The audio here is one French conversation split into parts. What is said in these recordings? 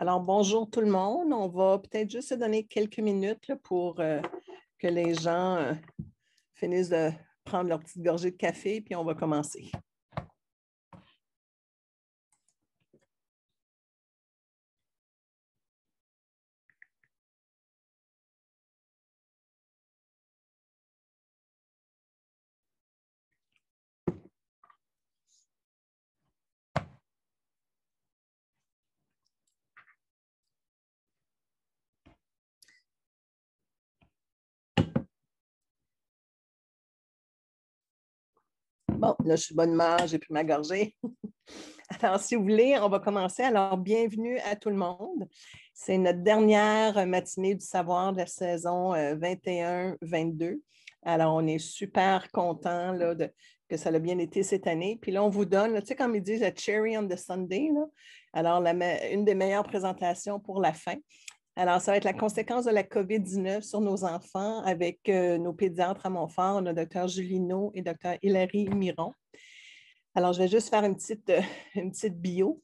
Alors, bonjour tout le monde. On va peut-être juste se donner quelques minutes là, pour que les gens finissent de prendre leur petite gorgée de café, puis on va commencer. Bon, là, je suis de bonne humeur, j'ai pris ma gorgée. Alors, si vous voulez, on va commencer. Alors, bienvenue à tout le monde. C'est notre dernière matinée du savoir de la saison 21-22. Alors, on est super contents là, que ça a bien été cette année. Puis là, on vous donne, tu sais, comme ils disent, la cherry on the Sunday. Là. Alors, une des meilleures présentations pour la fin. Alors, ça va être la conséquence de la COVID-19 sur nos enfants avec nos pédiatres à Montfort, le docteur Julino et docteur Hilary Miron. Alors, je vais juste faire une petite bio.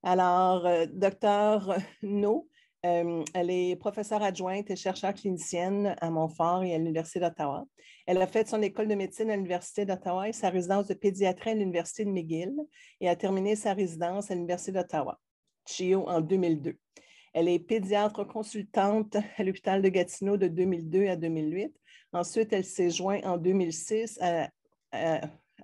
Alors, docteur No, elle est professeure adjointe et chercheure clinicienne à Montfort et à l'Université d'Ottawa. Elle a fait son école de médecine à l'Université d'Ottawa et sa résidence de pédiatrie à l'Université de McGill et a terminé sa résidence à l'Université d'Ottawa, CHIO, en 2002. Elle est pédiatre consultante à l'hôpital de Gatineau de 2002 à 2008. Ensuite, elle s'est jointe en 2006 à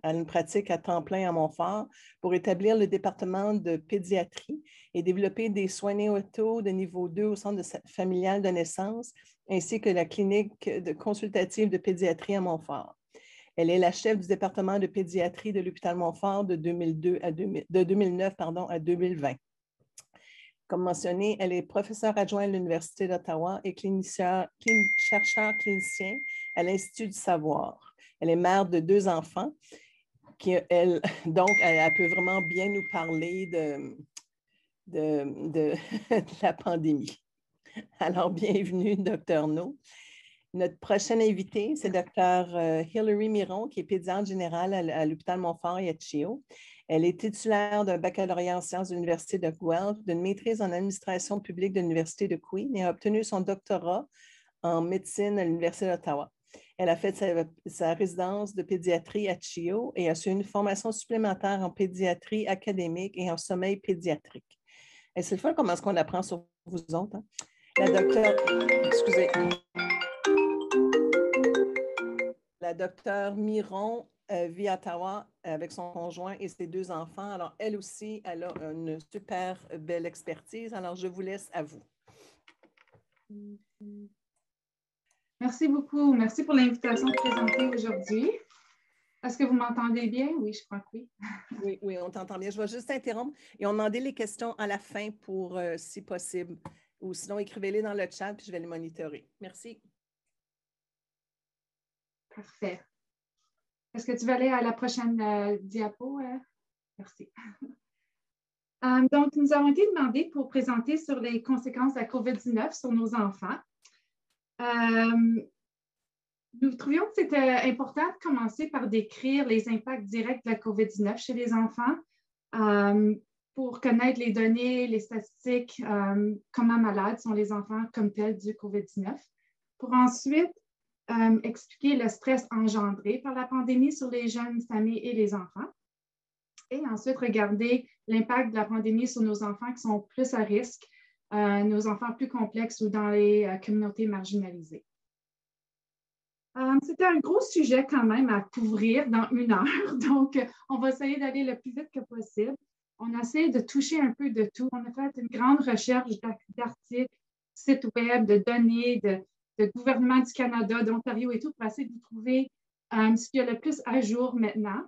une pratique à temps plein à Montfort pour établir le département de pédiatrie et développer des soins néonataux de niveau 2 au centre familial de naissance, ainsi que la clinique consultative de pédiatrie à Montfort. Elle est la chef du département de pédiatrie de l'hôpital Montfort de 2009 à 2020. Comme mentionné, elle est professeure adjointe à l'Université d'Ottawa et chercheur clinicien à l'Institut du savoir. Elle est mère de 2 enfants. Donc, elle peut vraiment bien nous parler de la pandémie. Alors, bienvenue, Dr. No. Notre prochaine invitée, c'est Dr. Hilary Miron, qui est pédiatre générale à l'hôpital Montfort et à CHIO. Elle est titulaire d'un baccalauréat en sciences de l'Université de Guelph, d'une maîtrise en administration publique de l'Université de Queen et a obtenu son doctorat en médecine à l'Université d'Ottawa. Elle a fait sa résidence de pédiatrie à CHIO et a suivi une formation supplémentaire en pédiatrie académique et en sommeil pédiatrique. Et c'est le fun comment est-ce qu'on apprend sur vous autres. Hein? La docteure, excusez. La docteure Miron vit à Ottawa avec son conjoint et ses 2 enfants. Alors, elle aussi, elle a une super belle expertise. Alors, je vous laisse à vous. Merci beaucoup. Merci pour l'invitation de présenter aujourd'hui. Est-ce que vous m'entendez bien? Oui, je crois que oui. Oui, on t'entend bien. Je vais juste interrompre et on demandait les questions à la fin pour, si possible. Ou sinon, écrivez-les dans le chat puis je vais les monitorer. Merci. Parfait. Est-ce que tu veux aller à la prochaine diapo? Merci. Donc, nous avons été demandés pour présenter sur les conséquences de la COVID-19 sur nos enfants. Nous trouvions que c'était important de commencer par décrire les impacts directs de la COVID-19 chez les enfants pour connaître les données, les statistiques, comment malades sont les enfants comme tels du COVID-19, pour ensuite expliquer le stress engendré par la pandémie sur les jeunes familles et les enfants, et ensuite regarder l'impact de la pandémie sur nos enfants qui sont plus à risque, nos enfants plus complexes ou dans les communautés marginalisées. C'était un gros sujet quand même à couvrir dans 1 heure, donc on va essayer d'aller le plus vite que possible. On a essayé de toucher un peu de tout. On a fait une grande recherche d'articles, sites web, de données, de gouvernement du Canada, d'Ontario et tout, pour essayer de trouver ce qui est le plus à jour maintenant,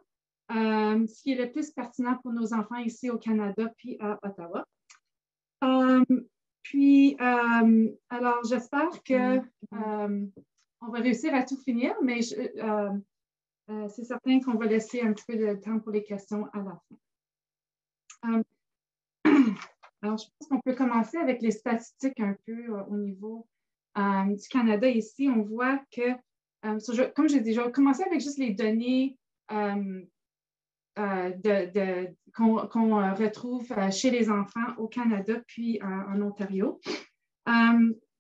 ce qui est le plus pertinent pour nos enfants ici au Canada puis à Ottawa. Alors, j'espère que on va réussir à tout finir, mais c'est certain qu'on va laisser un petit peu de temps pour les questions à la fin. Alors, je pense qu'on peut commencer avec les statistiques un peu au niveau du Canada. Ici, on voit que, comme j'ai déjà commencé avec juste les données qu'on retrouve chez les enfants au Canada puis en Ontario.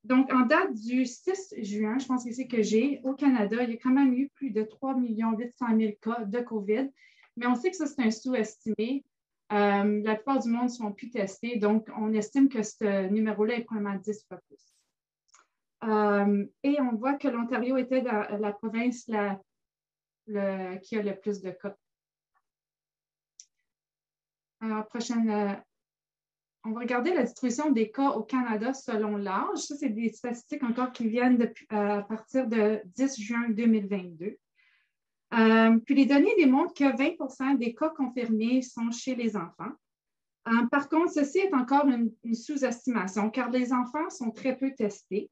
Donc, en date du 6 juin, je pense que c'est que j'ai, au Canada, il y a quand même eu plus de 3 800 000 cas de COVID, mais on sait que ça, c'est un sous-estimé. La plupart du monde ne sont plus testés, donc on estime que ce numéro-là est probablement 10 fois plus. Et on voit que l'Ontario était la province qui a le plus de cas. Alors, prochaine, on va regarder la distribution des cas au Canada selon l'âge. Ça, c'est des statistiques encore qui viennent à partir de 10 juin 2022. Puis les données démontrent que 20 % des cas confirmés sont chez les enfants. Par contre, ceci est encore une sous-estimation car les enfants sont très peu testés.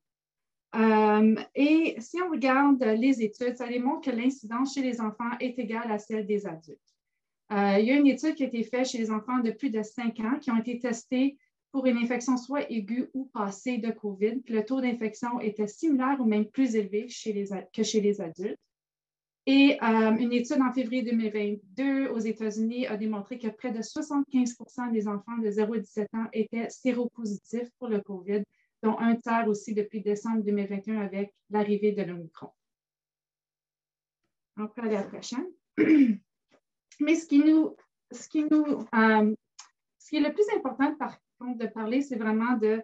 Et si on regarde les études, ça démontre que l'incidence chez les enfants est égale à celle des adultes. Il y a une étude qui a été faite chez les enfants de plus de 5 ans qui ont été testés pour une infection soit aiguë ou passée de COVID. Puis le taux d'infection était similaire ou même plus élevé que chez les adultes. Et une étude en février 2022 aux États-Unis a démontré que près de 75 % des enfants de 0 à 17 ans étaient séropositifs pour le COVID, dont un tiers aussi depuis décembre 2021 avec l'arrivée de l'Omicron. On peut aller à la prochaine. Mais ce qui est le plus important, par contre, de parler, c'est vraiment de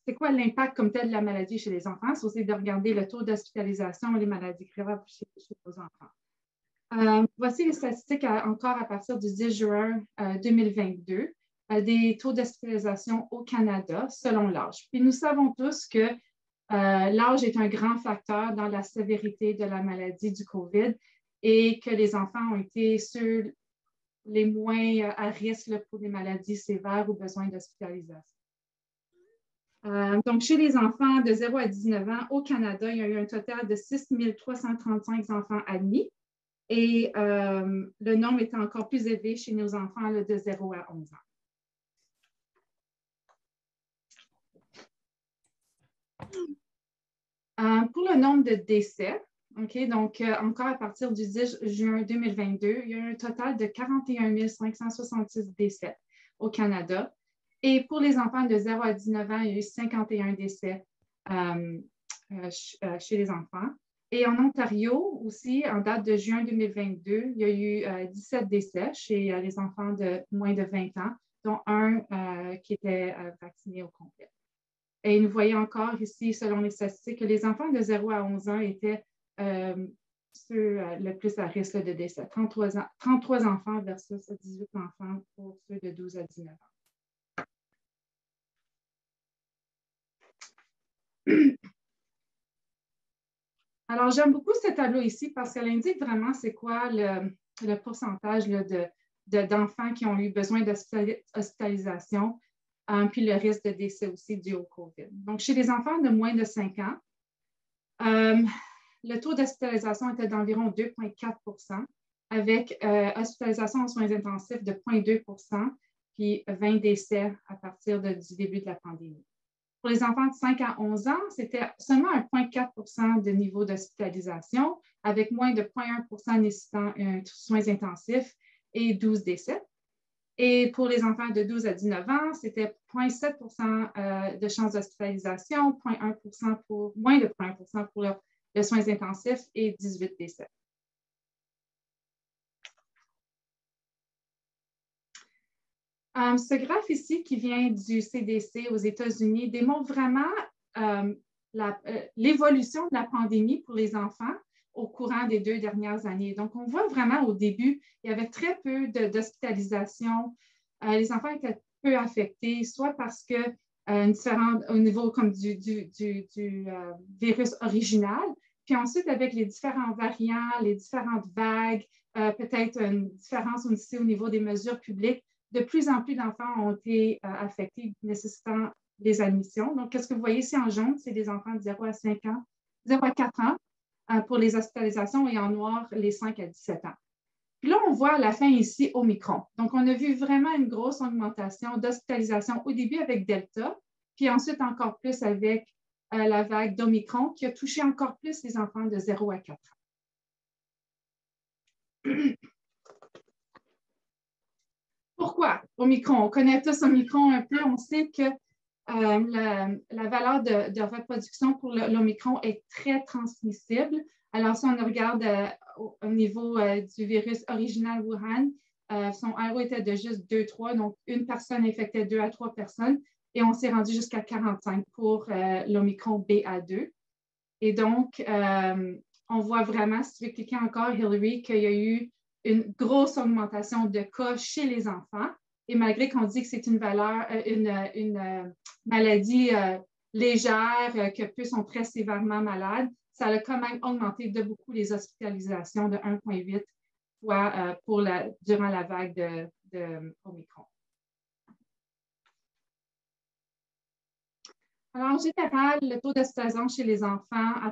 c'est quoi l'impact comme tel de la maladie chez les enfants. C'est aussi de regarder le taux d'hospitalisation et les maladies graves chez nos enfants. Voici les statistiques encore à partir du 10 juin 2022 des taux d'hospitalisation au Canada selon l'âge. Puis nous savons tous que l'âge est un grand facteur dans la sévérité de la maladie du COVID et que les enfants ont été ceux les moins à risque pour des maladies sévères ou besoin d'hospitalisation. Donc, chez les enfants de 0 à 19 ans au Canada, il y a eu un total de 6 335 enfants admis et le nombre est encore plus élevé chez nos enfants de 0 à 11 ans. Pour le nombre de décès, donc encore à partir du 10 juin 2022, il y a eu un total de 41 566 décès au Canada. Et pour les enfants de 0 à 19 ans, il y a eu 51 décès chez les enfants. Et en Ontario aussi, en date de juin 2022, il y a eu 17 décès chez les enfants de moins de 20 ans, dont un qui était vacciné au complet. Et nous voyons encore ici, selon les statistiques, que les enfants de 0 à 11 ans étaient ceux le plus à risque de décès. 33 enfants versus 18 enfants pour ceux de 12 à 19 ans. Alors, j'aime beaucoup ce tableau ici parce qu'elle indique vraiment c'est quoi le pourcentage d'enfants qui ont eu besoin d'hospitalisation, puis le risque de décès aussi dû au COVID. Donc, chez les enfants de moins de 5 ans, le taux d'hospitalisation était d'environ 2,4 % avec hospitalisation en soins intensifs de 0,2 % puis 20 décès à partir du début de la pandémie. Pour les enfants de 5 à 11 ans, c'était seulement 1,4 % de niveau d'hospitalisation, avec moins de 0,1 % nécessitant soins intensifs et 12 décès. Et pour les enfants de 12 à 19 ans, c'était 0,7 % de chances d'hospitalisation, 0,1 % pour moins de 0,1 % pour les soins intensifs et 18 décès. Ce graphe ici qui vient du CDC aux États-Unis démontre vraiment l'évolution de la pandémie pour les enfants au courant des 2 dernières années. Donc, on voit vraiment au début, il y avait très peu d'hospitalisation. Les enfants étaient peu affectés, soit parce que au niveau comme du virus original, puis ensuite avec les différents variants, les différentes vagues, peut-être une différence aussi au niveau des mesures publiques, de plus en plus d'enfants ont été affectés, nécessitant des admissions. Donc, qu'est-ce que vous voyez ici en jaune? C'est des enfants de 0 à 5 ans, 0 à 4 ans pour les hospitalisations et en noir, les 5 à 17 ans. Puis là, on voit à la fin ici Omicron. Donc, on a vu vraiment une grosse augmentation d'hospitalisation au début avec Delta, puis ensuite encore plus avec la vague d'Omicron qui a touché encore plus les enfants de 0 à 4 ans. Omicron. On connaît tous Omicron un peu. On sait que la valeur de reproduction pour l'Omicron est très transmissible. Alors, si on regarde au niveau du virus original Wuhan, son RO était de juste 2-3, donc une personne infectait 2 à 3 personnes, et on s'est rendu jusqu'à 45 pour l'Omicron BA2. Et donc, on voit vraiment, si tu veux cliquer encore, Hillary, qu'il y a eu une grosse augmentation de cas chez les enfants. Et malgré qu'on dit que c'est une maladie légère, que peu sont très sévèrement malades, ça a quand même augmenté de beaucoup les hospitalisations de 1,8 fois durant la vague de Omicron. Alors, en général, le taux d'hospitalisation chez les enfants à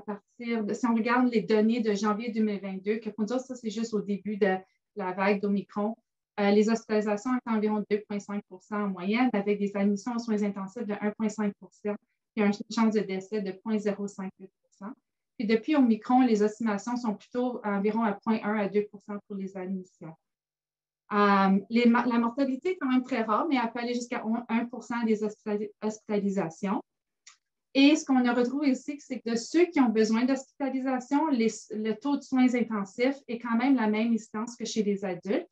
partir de, si on regarde les données de janvier 2022, que pour dire ça, c'est juste au début de la vague d'Omicron, les hospitalisations étaient environ 2,5 en moyenne, avec des admissions aux soins intensifs de 1,5 et une chance de décès de 0,058 Puis depuis Omicron, les estimations sont plutôt environ à 0,1 à 2 pour les admissions. La mortalité est quand même très rare, mais elle peut aller jusqu'à 1 des hospitalisations. Et ce qu'on a retrouvé aussi, c'est que de ceux qui ont besoin d'hospitalisation, le taux de soins intensifs est quand même la même incidence que chez les adultes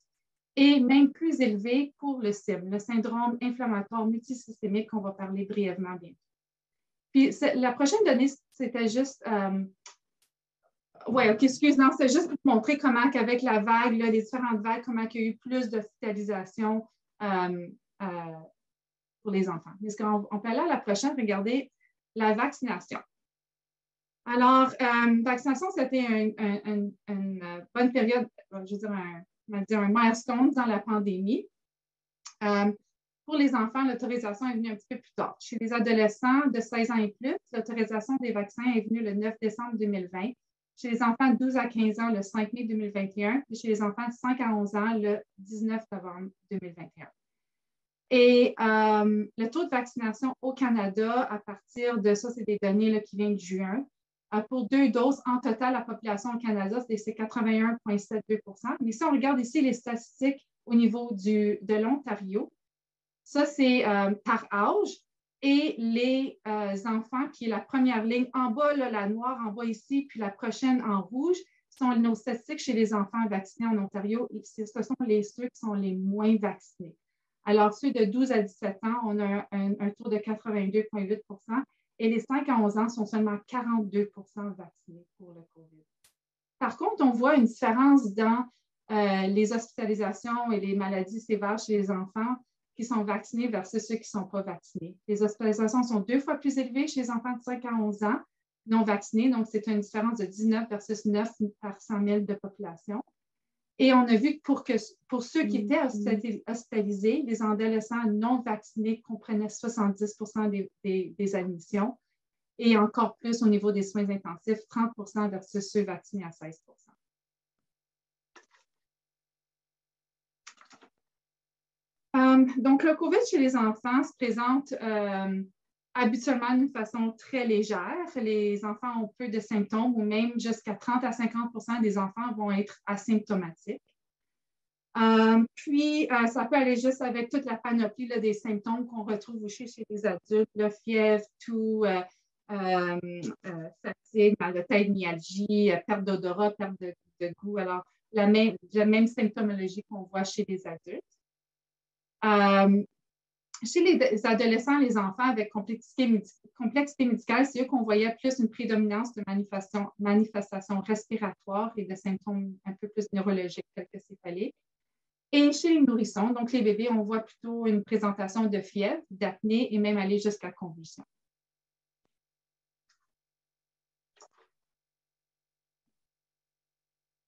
et même plus élevé pour le SIM, le syndrome inflammatoire multisystémique qu'on va parler brièvement bientôt. Puis la prochaine donnée, c'était juste... Oui, OK, excuse, non, c'est juste pour te montrer comment qu'avec la vague, là, les différentes vagues, comment il y a eu plus d'hospitalisation pour les enfants. Mais on peut aller à la prochaine, regarder la vaccination. Alors, vaccination, c'était une bonne période, je veux dire, un milestone dans la pandémie. Pour les enfants, l'autorisation est venue un petit peu plus tard. Chez les adolescents de 16 ans et plus, l'autorisation des vaccins est venue le 9 décembre 2020. Chez les enfants de 12 à 15 ans, le 5 mai 2021, et chez les enfants de 5 à 11 ans, le 19 novembre 2021. Et le taux de vaccination au Canada, à partir de ça, c'est des données là, qui viennent de juin. Pour 2 doses, en total, la population au Canada, c'est 81,72 Mais si on regarde ici les statistiques au niveau de l'Ontario, ça, c'est par âge. Et les enfants, qui est la première ligne en bas, là, la noire en bas ici, puis la prochaine en rouge, sont nos statistiques chez les enfants vaccinés en Ontario. Et ce sont ceux qui sont les moins vaccinés. Alors, ceux de 12 à 17 ans, on a un taux de 82,8 et les 5 à 11 ans sont seulement 42 vaccinés pour le COVID. Par contre, on voit une différence dans les hospitalisations et les maladies sévères chez les enfants qui sont vaccinés versus ceux qui ne sont pas vaccinés. Les hospitalisations sont 2 fois plus élevées chez les enfants de 5 à 11 ans non vaccinés, donc c'est une différence de 19 versus 9 par 100 000 de population. Et on a vu que pour ceux qui étaient hospitalisés, les adolescents non vaccinés comprenaient 70 des admissions et encore plus au niveau des soins intensifs, 30 versus ceux vaccinés à 16 Donc, le COVID chez les enfants se présente habituellement d'une façon très légère. Les enfants ont peu de symptômes ou même jusqu'à 30 à 50 des enfants vont être asymptomatiques. Puis, ça peut aller juste avec toute la panoplie là, des symptômes qu'on retrouve aussi chez les adultes, la fièvre, toux, fatigue, mal de tête, myalgie, perte d'odorat, perte de goût. Alors, la même symptomologie qu'on voit chez les adultes. Chez les adolescents, les enfants avec complexité médicale, c'est eux qu'on voyait plus une prédominance de manifestations respiratoires et de symptômes un peu plus neurologiques tels que céphaliques. Et chez les nourrissons, donc les bébés, on voit plutôt une présentation de fièvre, d'apnée et même aller jusqu'à convulsion.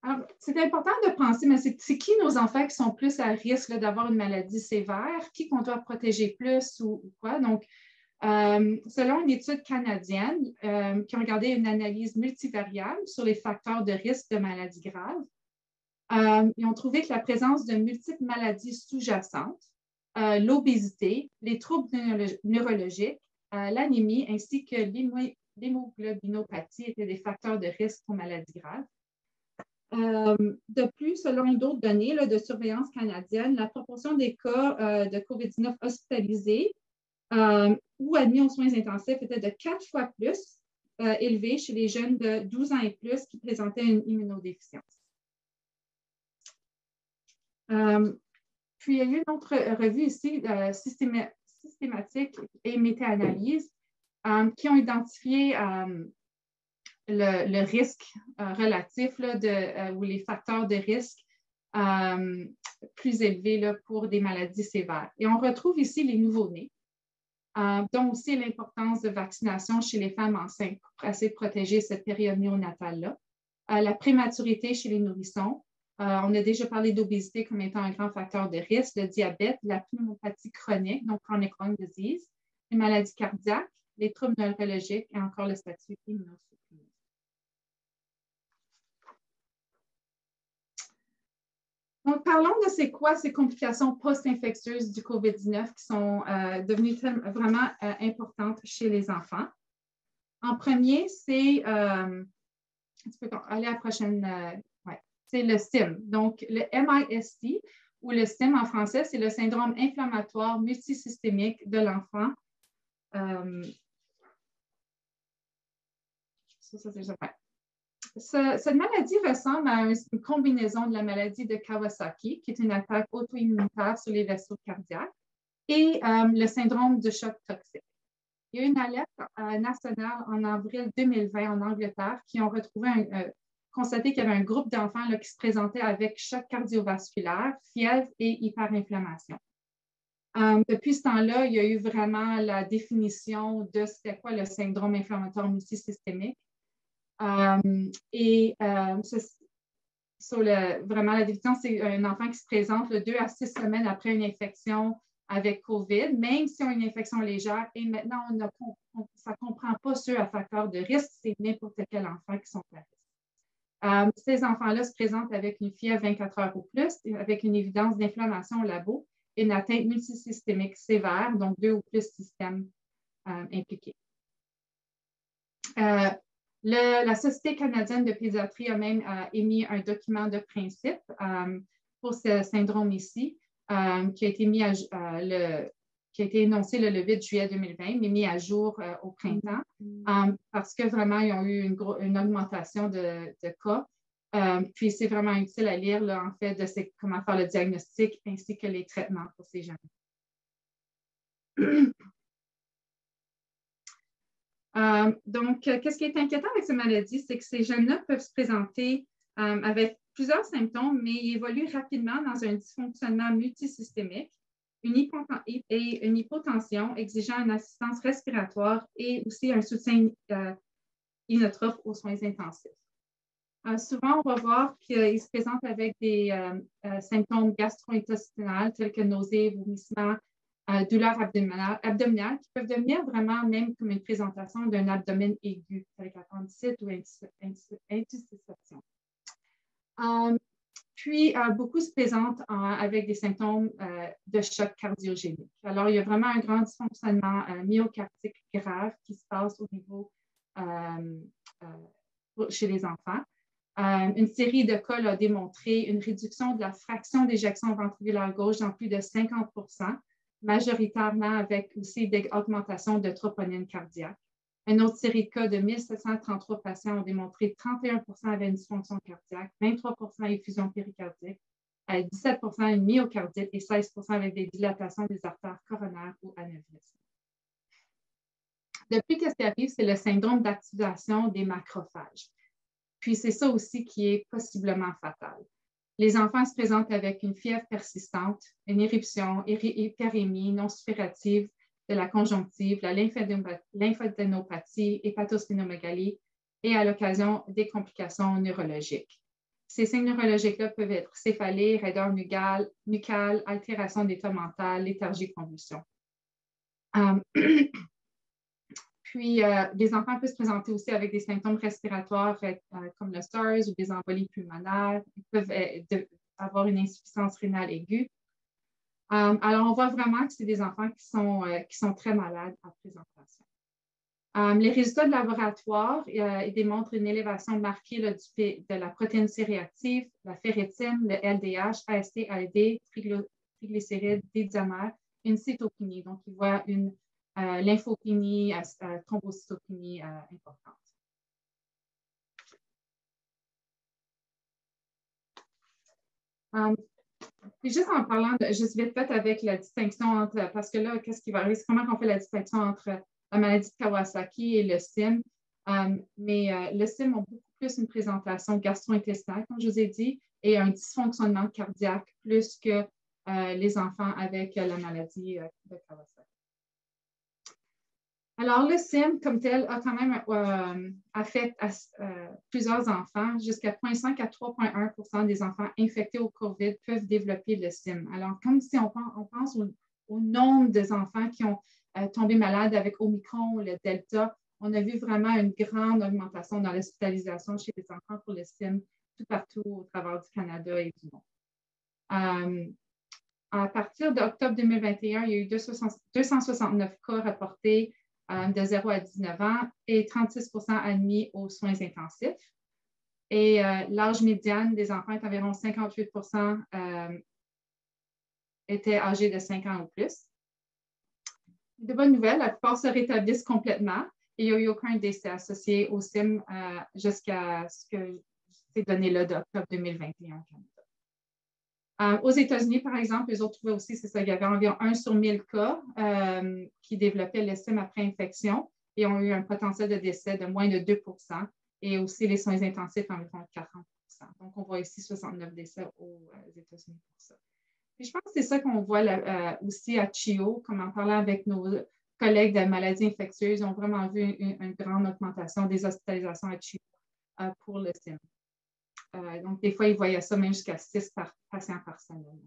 Alors, c'est important de penser, mais c'est qui nos enfants qui sont plus à risque d'avoir une maladie sévère, qui qu'on doit protéger plus ou quoi. Donc, selon une étude canadienne qui a regardé une analyse multivariable sur les facteurs de risque de maladies graves, ils ont trouvé que la présence de multiples maladies sous-jacentes, l'obésité, les troubles neurologiques, l'anémie ainsi que l'hémoglobinopathie étaient des facteurs de risque pour maladies graves. De plus, selon d'autres données là, de surveillance canadienne, la proportion des cas de COVID-19 hospitalisés ou admis aux soins intensifs était de 4 fois plus élevée chez les jeunes de 12 ans et plus qui présentaient une immunodéficience. Puis, il y a eu une autre revue ici, systématique et méta-analyse, qui ont identifié le risque relatif là, ou les facteurs de risque plus élevés là, pour des maladies sévères. Et on retrouve ici les nouveau-nés, dont aussi l'importance de vaccination chez les femmes enceintes pour essayer de protéger cette période néonatale-là. La prématurité chez les nourrissons. On a déjà parlé d'obésité comme étant un grand facteur de risque, le diabète, la pneumopathie chronique, donc chronic lung disease, les maladies cardiaques, les troubles neurologiques et encore le statut immunosupprimé. Donc, parlons de c'est quoi ces complications post-infectieuses du COVID-19 qui sont devenues vraiment importantes chez les enfants. En premier, c'est, tu peux aller à la prochaine, c'est le SIM. Donc, le MIST, ou le SIM en français, c'est le syndrome inflammatoire multisystémique de l'enfant. Cette maladie ressemble à une combinaison de la maladie de Kawasaki, qui est une attaque auto-immunitaire sur les vaisseaux cardiaques, et le syndrome de choc toxique. Il y a eu une alerte nationale en avril 2020 en Angleterre qui ont constaté qu'il y avait un groupe d'enfants qui se présentaient avec choc cardiovasculaire, fièvre et hyperinflammation. Depuis ce temps-là, il y a eu vraiment la définition de c'était quoi le syndrome inflammatoire multisystémique. Vraiment, la définition, c'est un enfant qui se présente 2 à 6 semaines après une infection avec COVID, même si on a une infection légère. Et maintenant, ça ne comprend pas ceux à facteur de risque, c'est n'importe quel enfant qui sont à risque. Ces enfants-là se présentent avec une fièvre 24 heures ou plus, avec une évidence d'inflammation au labo et une atteinte multisystémique sévère, donc 2 ou plus systèmes impliqués. La Société canadienne de pédiatrie a même émis un document de principe pour ce syndrome ici, qui a été énoncé le 8 juillet 2020, mais mis à jour au printemps, parce que vraiment, ils ont eu une augmentation de cas. Puis, c'est vraiment utile à lire, là, en fait, de comment faire le diagnostic ainsi que les traitements pour ces jeunes. Donc, qu'est-ce qui est inquiétant avec ces maladies, c'est que ces jeunes-là peuvent se présenter avec plusieurs symptômes, mais ils évoluent rapidement dans un dysfonctionnement multisystémique, une hypotension exigeant une assistance respiratoire et aussi un soutien inotrophe aux soins intensifs. Souvent, on va voir qu'ils se présentent avec des symptômes gastro-intestinaux tels que nausées, vomissements, douleurs abdominales qui peuvent devenir vraiment même comme une présentation d'un abdomen aigu avec appendicite ou intussusception. Puis, beaucoup se présentent avec des symptômes de choc cardiogénique. Alors, il y a vraiment un grand dysfonctionnement myocardique grave qui se passe au niveau chez les enfants. Une série de cas a démontré une réduction de la fraction d'éjection ventriculaire gauche dans plus de 50%, majoritairement avec aussi des augmentations de troponine cardiaque. Une autre série de cas de 1733 patients ont démontré 31% avaient une dysfonction cardiaque, 23% effusion péricardique, 17% une myocardite et 16% avec des dilatations des artères coronaires ou anévrismes. Depuis, qu'est-ce qui arrive? C'est le syndrome d'activation des macrophages. Puis, c'est ça aussi qui est possiblement fatal. Les enfants se présentent avec une fièvre persistante, une éruption, hyperémie non suppurative de la conjonctive, la lymphadénopathie, hépatosplénomégalie et à l'occasion des complications neurologiques. Ces signes neurologiques-là peuvent être céphalée, raideur nucale, altération d'état mental, léthargie, convulsion. Puis, les enfants peuvent se présenter aussi avec des symptômes respiratoires comme le SARS ou des embolies pulmonaires. Ils peuvent avoir une insuffisance rénale aiguë. Alors, on voit vraiment que c'est des enfants qui sont très malades en présentation. Les résultats de laboratoire ils démontrent une élévation marquée là, de la protéine C-réactive, la ferritine, le LDH, AST, ALD, triglycérides, D-diamère, une cytopénie. Donc, ils voient une lymphopénie, thrombocytopénie importante. Puis juste en parlant, juste vite fait avec la distinction entre, parce que là, qu'est-ce qui va arriver? C'est comment on fait la distinction entre la maladie de Kawasaki et le SIM. Mais le SIM a beaucoup plus une présentation gastro-intestinale, comme je vous ai dit, et un dysfonctionnement cardiaque plus que les enfants avec la maladie de Kawasaki. Alors, le SIM, comme tel, a quand même affecté plusieurs enfants. Jusqu'à 0,5 à 3,1 des enfants infectés au COVID peuvent développer le SIM. Alors, comme si on pense au nombre des enfants qui ont tombé malades avec Omicron ou le Delta, on a vu vraiment une grande augmentation dans l'hospitalisation chez les enfants pour le SIM tout partout au travers du Canada et du monde. À partir d'octobre 2021, il y a eu 269 cas rapportés de 0 à 19 ans et 36 admis aux soins intensifs. Et l'âge médian des enfants est environ 58 étaient âgés de 5 ans ou plus. De bonnes nouvelles, la plupart se rétablissent complètement et il n'y a eu aucun décès associé au SIM jusqu'à ces données-là d'octobre 2021 au Canada. Aux États-Unis, par exemple, eux autres trouvaient aussi, c'est ça, il y avait environ 1 sur 1000 cas qui développaient le SIM après infection et ont eu un potentiel de décès de moins de 2 et aussi les soins intensifs environ 40 Donc, on voit ici 69 décès aux États-Unis pour ça. Et je pense que c'est ça qu'on voit aussi à CHIO, comme en parlant avec nos collègues de maladies infectieuses, ils ont vraiment vu une grande augmentation des hospitalisations à CHIO pour le SIM. Donc, des fois, ils voyaient ça même jusqu'à 6 patients par semaine.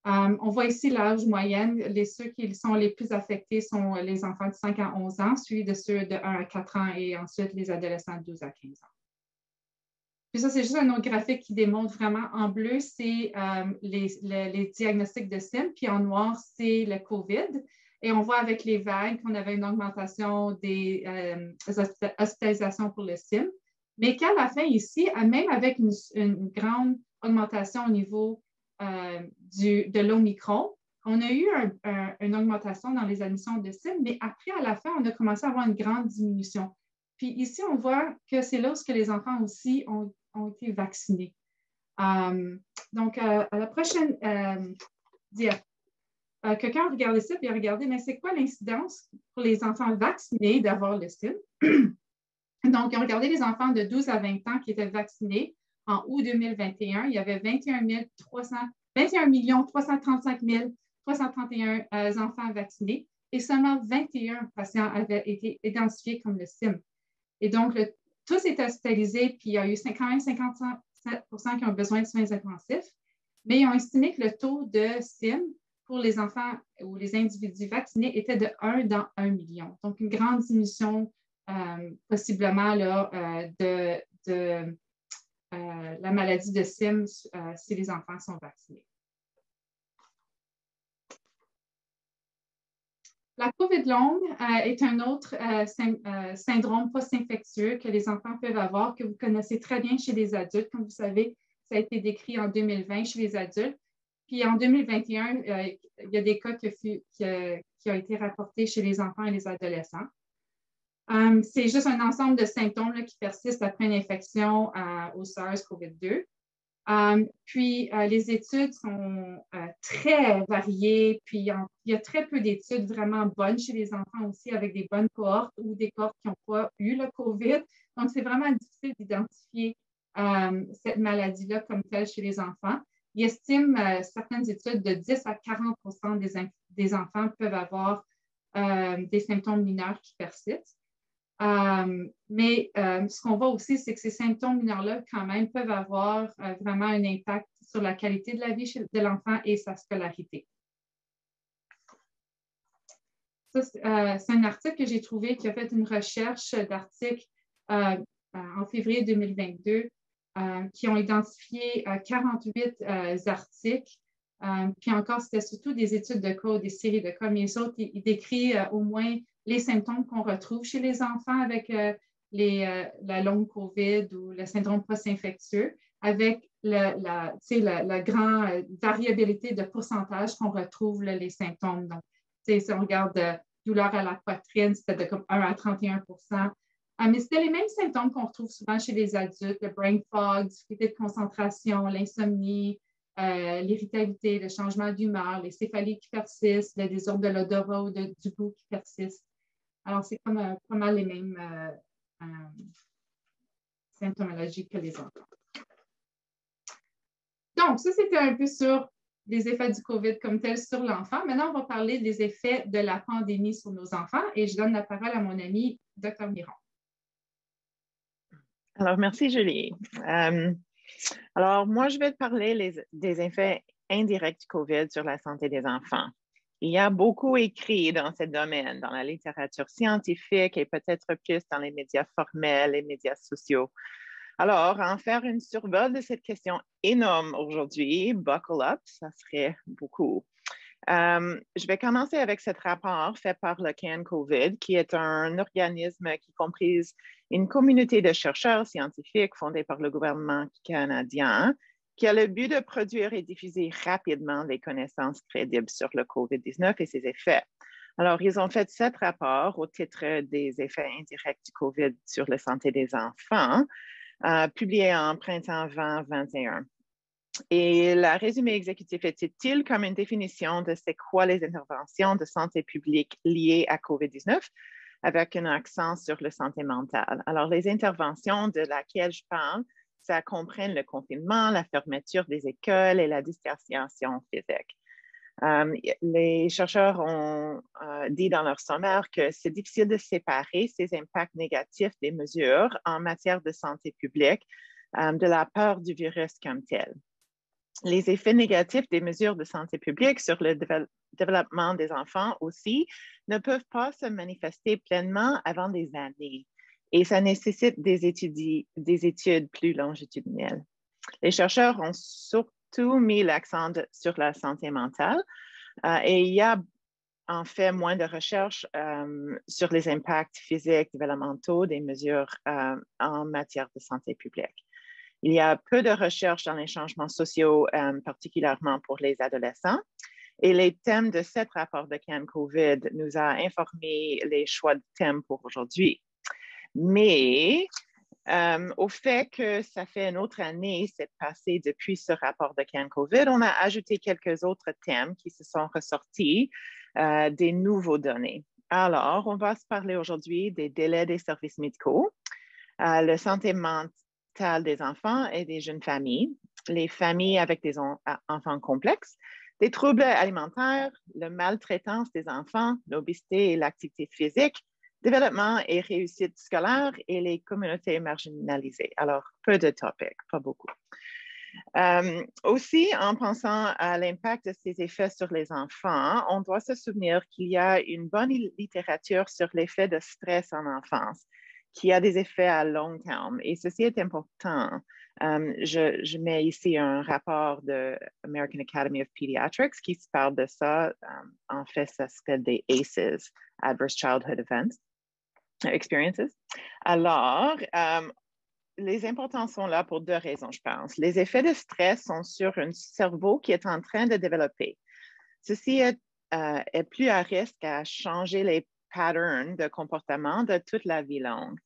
On voit ici l'âge moyenne. Ceux qui sont les plus affectés sont les enfants de 5 à 11 ans, suivis de ceux de 1 à 4 ans et ensuite les adolescents de 12 à 15 ans. Puis ça, c'est juste un autre graphique qui démontre vraiment en bleu, c'est les diagnostics de SIM, puis en noir, c'est le COVID. Et on voit avec les vagues qu'on avait une augmentation des hospitalisations pour le SIM. Mais qu'à la fin ici, même avec une grande augmentation au niveau de l'Omicron, on a eu une augmentation dans les admissions de SIM, mais après, à la fin, on a commencé à avoir une grande diminution. Puis ici, on voit que c'est là où les enfants aussi ont été vaccinés. Donc, à la prochaine dia, quelqu'un a regardé ça et a regardé, mais c'est quoi l'incidence pour les enfants vaccinés d'avoir le SIM? Donc, ils ont regardé les enfants de 12 à 20 ans qui étaient vaccinés en août 2021. Il y avait 21 335 331 enfants vaccinés et seulement 21 patients avaient été identifiés comme le SIM. Et donc, tous étaient hospitalisés, puis il y a eu quand même 57% qui ont besoin de soins intensifs, mais ils ont estimé que le taux de SIM pour les enfants ou les individus vaccinés était de 1 dans 1 million. Donc, une grande diminution possiblement là, de la maladie de SIM si les enfants sont vaccinés. La COVID longue est un autre syndrome post-infectieux que les enfants peuvent avoir, que vous connaissez très bien chez les adultes. Comme vous savez, ça a été décrit en 2020 chez les adultes. Puis en 2021, il y a des cas qui ont été rapportés chez les enfants et les adolescents. C'est juste un ensemble de symptômes là, qui persistent après une infection au SARS-CoV-2. Puis, les études sont très variées, puis il y a très peu d'études vraiment bonnes chez les enfants aussi, avec des bonnes cohortes ou des cohortes qui n'ont pas eu le COVID. Donc, c'est vraiment difficile d'identifier cette maladie-là comme telle chez les enfants. Il estime certaines études de 10 à 40 des enfants peuvent avoir des symptômes mineurs qui persistent. Mais ce qu'on voit aussi, c'est que ces symptômes mineurs-là, quand même, peuvent avoir vraiment un impact sur la qualité de la vie de l'enfant et sa scolarité. Ça, c'est un article que j'ai trouvé qui a fait une recherche d'articles en février 2022 qui ont identifié 48 articles. Puis encore, c'était surtout des études de cas, des séries de cas, mais les autres, ils décrivent au moins les symptômes qu'on retrouve chez les enfants avec la longue COVID ou le syndrome post-infectieux, avec la grande variabilité de pourcentage qu'on retrouve là, les symptômes. Donc, si on regarde douleur à la poitrine, c'était de comme 1 à 31%. Mais c'était les mêmes symptômes qu'on retrouve souvent chez les adultes, le brain fog, difficulté de concentration, l'insomnie, l'irritabilité, le changement d'humeur, les céphalies qui persistent, le désordre de l'odorat ou du goût qui persiste. Alors, c'est comme pas mal les mêmes symptomologies que les autres. Donc, ça, c'était un peu sur les effets du COVID comme tel sur l'enfant. Maintenant, on va parler des effets de la pandémie sur nos enfants et je donne la parole à mon ami, Dr. Miron. Alors, merci, Julie. Alors, moi, je vais te parler des effets indirects du COVID sur la santé des enfants. Il y a beaucoup écrit dans ce domaine, dans la littérature scientifique et peut-être plus dans les médias formels, les médias sociaux. Alors, en faire une survol de cette question énorme aujourd'hui, buckle up, ça serait beaucoup. Je vais commencer avec ce rapport fait par le CAN-COVID, qui est un organisme qui comprise une communauté de chercheurs scientifiques fondée par le gouvernement canadien, qui a le but de produire et diffuser rapidement des connaissances crédibles sur le COVID-19 et ses effets. Alors, ils ont fait 7 rapports au titre des effets indirects du COVID sur la santé des enfants, publiés en printemps 2021. Et le résumé exécutif est utile comme une définition de c'est quoi les interventions de santé publique liées à COVID-19 avec un accent sur la santé mentale. Alors, les interventions de laquelle je parle, ça comprend le confinement, la fermeture des écoles et la distanciation physique. Les chercheurs ont dit dans leur sommaire que c'est difficile de séparer ces impacts négatifs des mesures en matière de santé publique de la peur du virus comme tel. Les effets négatifs des mesures de santé publique sur le développement des enfants aussi ne peuvent pas se manifester pleinement avant des années et ça nécessite des études plus longitudinales. Les chercheurs ont surtout mis l'accent sur la santé mentale et il y a en fait moins de recherches sur les impacts physiques, développementaux des mesures en matière de santé publique. Il y a peu de recherches dans les changements sociaux, particulièrement pour les adolescents. Et les thèmes de cet rapport de CAN-COVID nous a informé les choix de thèmes pour aujourd'hui. Mais au fait que ça fait une autre année s'est passée depuis ce rapport de CAN-COVID, on a ajouté quelques autres thèmes qui se sont ressortis des nouveaux données. Alors, on va se parler aujourd'hui des délais des services médicaux, la santé mentale des enfants et des jeunes familles, les familles avec des enfants complexes, des troubles alimentaires, la maltraitance des enfants, l'obésité et l'activité physique, développement et réussite scolaire et les communautés marginalisées. Alors, peu de topics, pas beaucoup. Aussi, en pensant à l'impact de ces effets sur les enfants, on doit se souvenir qu'il y a une bonne littérature sur l'effet de stress en enfance, qui a des effets à long terme. Et ceci est important. Je mets ici un rapport de American Academy of Pediatrics qui se parle de ça. En fait, ça s'appelle des ACEs, Adverse Childhood Experiences. Alors, les importants sont là pour 2 raisons, je pense. Les effets de stress sont sur un cerveau qui est en train de développer. Ceci est plus à risque à changer les patterns de comportement de toute la vie longue.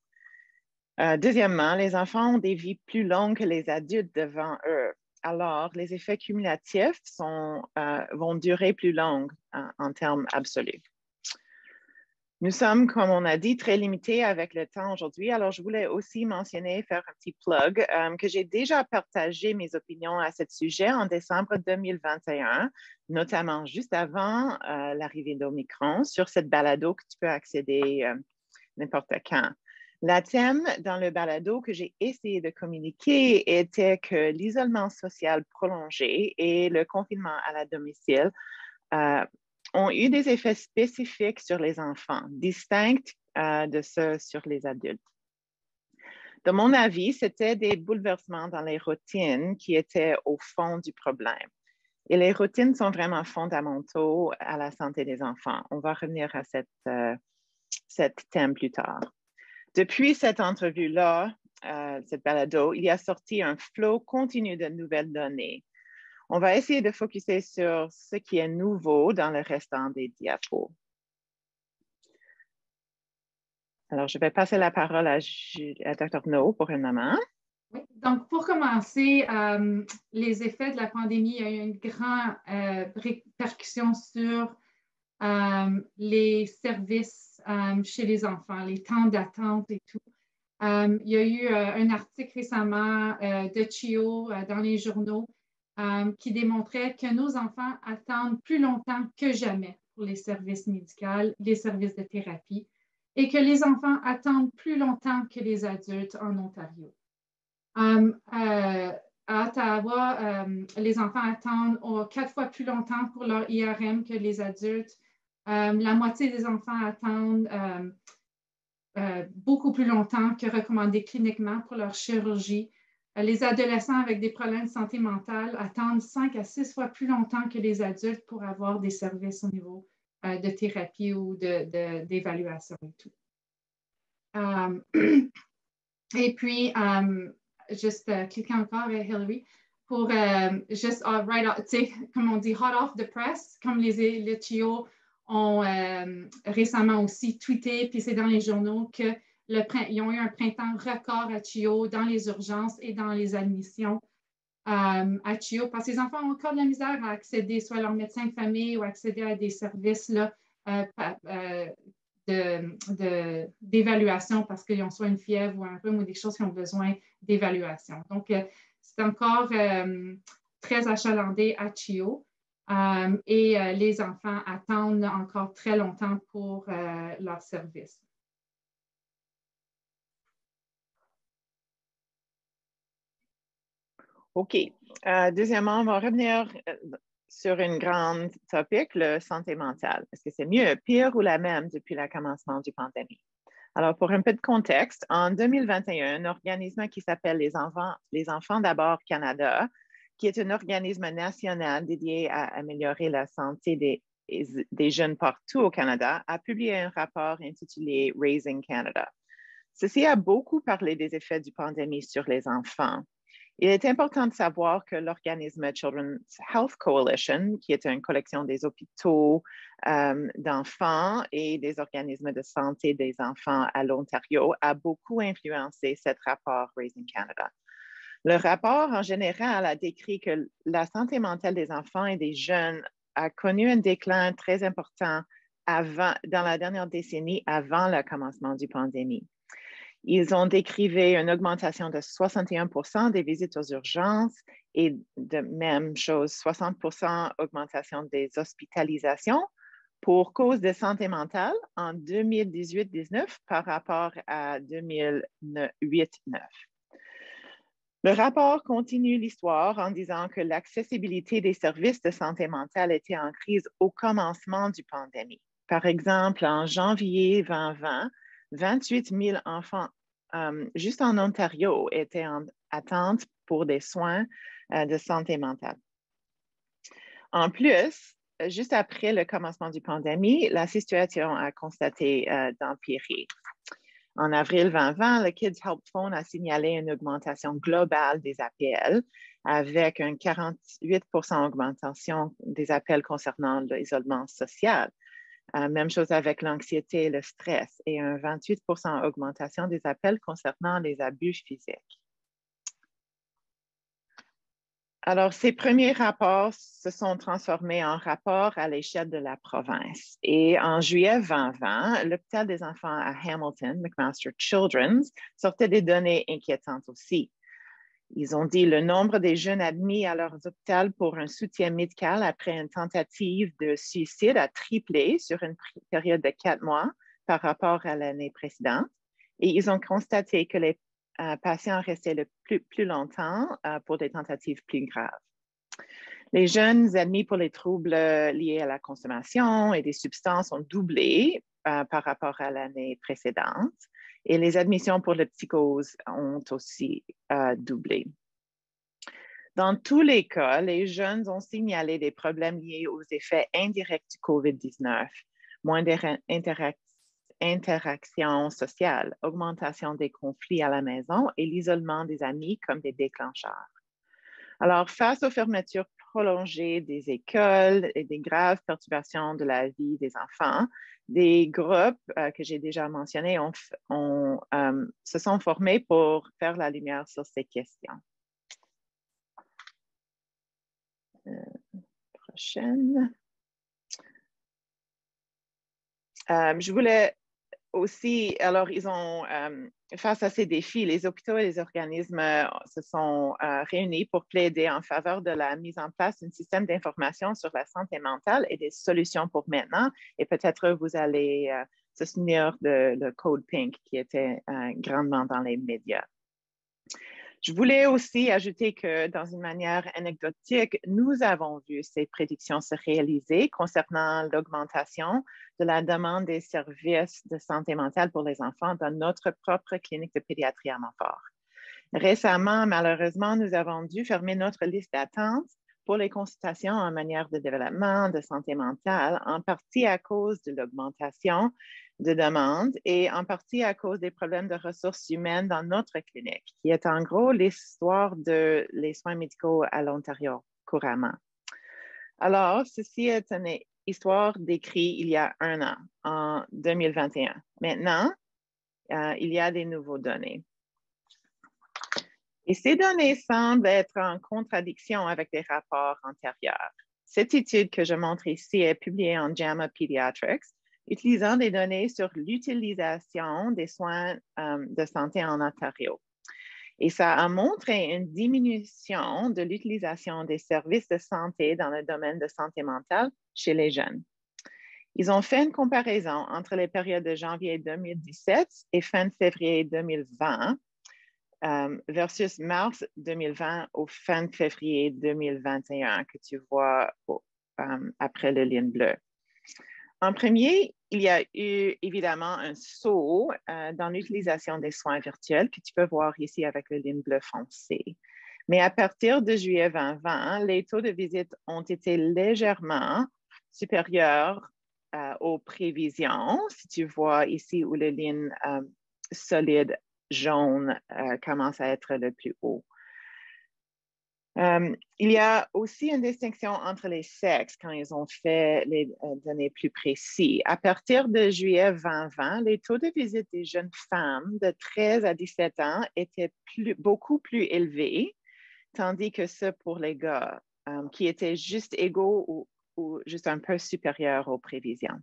Deuxièmement, les enfants ont des vies plus longues que les adultes devant eux. Alors, les effets cumulatifs vont durer plus longtemps en termes absolus. Nous sommes, comme on a dit, très limités avec le temps aujourd'hui. Alors, je voulais aussi mentionner, faire un petit plug, que j'ai déjà partagé mes opinions à ce sujet en décembre 2021, notamment juste avant l'arrivée d'Omicron, sur cette balado que tu peux accéder n'importe quand. Le thème dans le balado que j'ai essayé de communiquer était que l'isolement social prolongé et le confinement à la domicile ont eu des effets spécifiques sur les enfants, distincts de ceux sur les adultes. De mon avis, c'était des bouleversements dans les routines qui étaient au fond du problème. Et les routines sont vraiment fondamentaux à la santé des enfants. On va revenir à thème plus tard. Depuis cette entrevue-là, cette balado, il y a sorti un flot continu de nouvelles données. On va essayer de focuser sur ce qui est nouveau dans le restant des diapos. Alors, je vais passer la parole à Dr. No pour un moment. Oui. Donc, pour commencer, les effets de la pandémie, il y a eu une grande répercussion sur les services chez les enfants, les temps d'attente et tout. Il y a eu un article récemment de CHIO dans les journaux qui démontrait que nos enfants attendent plus longtemps que jamais pour les services médicaux, les services de thérapie, et que les enfants attendent plus longtemps que les adultes en Ontario. À Ottawa, les enfants attendent 4 fois plus longtemps pour leur IRM que les adultes. La moitié des enfants attendent beaucoup plus longtemps que recommandé cliniquement pour leur chirurgie. Les adolescents avec des problèmes de santé mentale attendent 5 à 6 fois plus longtemps que les adultes pour avoir des services au niveau de thérapie ou d'évaluation et tout. Et puis, juste cliquer encore, Hillary, pour juste, comme on dit, hot off the press, comme les CHIO ont récemment aussi tweeté, puis c'est dans les journaux qu'ils ont eu un printemps record à CHIO dans les urgences et dans les admissions à CHIO, parce que les enfants ont encore de la misère à accéder soit à leur médecin de famille ou accéder à des services là, d'évaluation parce qu'ils ont soit une fièvre ou un rhume ou des choses qui ont besoin d'évaluation. Donc, c'est encore très achalandé à CHIO et les enfants attendent encore très longtemps pour leur service. OK. Deuxièmement, on va revenir sur une grande topic, la santé mentale. Est-ce que c'est mieux, pire ou la même depuis le commencement du pandémie? Alors, pour un peu de contexte, en 2021, un organisme qui s'appelle Les Enfants d'abord Canada, qui est un organisme national dédié à améliorer la santé des jeunes partout au Canada, a publié un rapport intitulé Raising Canada. Ceci a beaucoup parlé des effets du pandémie sur les enfants. Il est important de savoir que l'organisme Children's Health Coalition, qui est une collection des hôpitaux d'enfants et des organismes de santé des enfants à l'Ontario, a beaucoup influencé ce rapport Raising Canada. Le rapport, en général, a décrit que la santé mentale des enfants et des jeunes a connu un déclin très important dans la dernière décennie avant le commencement du pandémie. Ils ont décrivé une augmentation de 61% des visites aux urgences et de même chose, 60% augmentation des hospitalisations pour cause de santé mentale en 2018-19 par rapport à 2008-9. Le rapport continue l'histoire en disant que l'accessibilité des services de santé mentale était en crise au commencement du pandémie. Par exemple, en janvier 2020, 28 000 enfants juste en Ontario étaient en attente pour des soins de santé mentale. En plus, juste après le commencement du pandémie, la situation a constaté d'empirer. En avril 2020, le Kids Help Phone a signalé une augmentation globale des appels avec une 48% augmentation des appels concernant l'isolement social. Même chose avec l'anxiété et le stress et une 28% augmentation des appels concernant les abus physiques. Alors, ces premiers rapports se sont transformés en rapports à l'échelle de la province. Et en juillet 2020, l'hôpital des enfants à Hamilton, McMaster Children's, sortait des données inquiétantes aussi. Ils ont dit le nombre des jeunes admis à leur hôpital pour un soutien médical après une tentative de suicide a triplé sur une période de 4 mois par rapport à l'année précédente. Et ils ont constaté que les patients restaient le plus longtemps pour des tentatives plus graves. Les jeunes admis pour les troubles liés à la consommation et des substances ont doublé par rapport à l'année précédente. Et les admissions pour la psychose ont aussi doublé. Dans tous les cas, les jeunes ont signalé des problèmes liés aux effets indirects du COVID-19, moins interaction sociale, augmentation des conflits à la maison et l'isolement des amis comme des déclencheurs. Alors, face aux fermetures prolongées des écoles et des graves perturbations de la vie des enfants, des groupes que j'ai déjà mentionnés se sont formés pour faire la lumière sur ces questions. Prochaine. Je voulais aussi, alors ils ont, face à ces défis, les hôpitaux et les organismes se sont réunis pour plaider en faveur de la mise en place d'un système d'information sur la santé mentale et des solutions pour maintenant. Et peut-être vous allez se souvenir de le Code Pink qui était grandement dans les médias. Je voulais aussi ajouter que, dans une manière anecdotique, nous avons vu ces prédictions se réaliser concernant l'augmentation de la demande des services de santé mentale pour les enfants dans notre propre clinique de pédiatrie à Montfort. Récemment, malheureusement, nous avons dû fermer notre liste d'attente pour les consultations en matière de développement de santé mentale, en partie à cause de l'augmentation de demande et en partie à cause des problèmes de ressources humaines dans notre clinique, qui est en gros l'histoire des soins médicaux à l'Ontario couramment. Alors, ceci est une histoire décrite il y a 1 an, en 2021. Maintenant, il y a des nouvelles données. Et ces données semblent être en contradiction avec des rapports antérieurs. Cette étude que je montre ici est publiée en JAMA Pediatrics, utilisant des données sur l'utilisation des soins de santé en Ontario. Et ça a montré une diminution de l'utilisation des services de santé dans le domaine de santé mentale chez les jeunes. Ils ont fait une comparaison entre les périodes de janvier 2017 et fin février 2020 versus mars 2020 au fin février 2021 que tu vois après la ligne bleue. En premier, il y a eu évidemment un saut dans l'utilisation des soins virtuels que tu peux voir ici avec la ligne bleue foncée. Mais à partir de juillet 2020, les taux de visite ont été légèrement supérieurs aux prévisions. Si tu vois ici où la ligne solide jaune commence à être le plus haut. Il y a aussi une distinction entre les sexes quand ils ont fait les données plus précises. À partir de juillet 2020, les taux de visite des jeunes femmes de 13 à 17 ans étaient beaucoup plus élevés, tandis que ceux pour les gars, qui étaient juste égaux ou juste un peu supérieurs aux prévisions.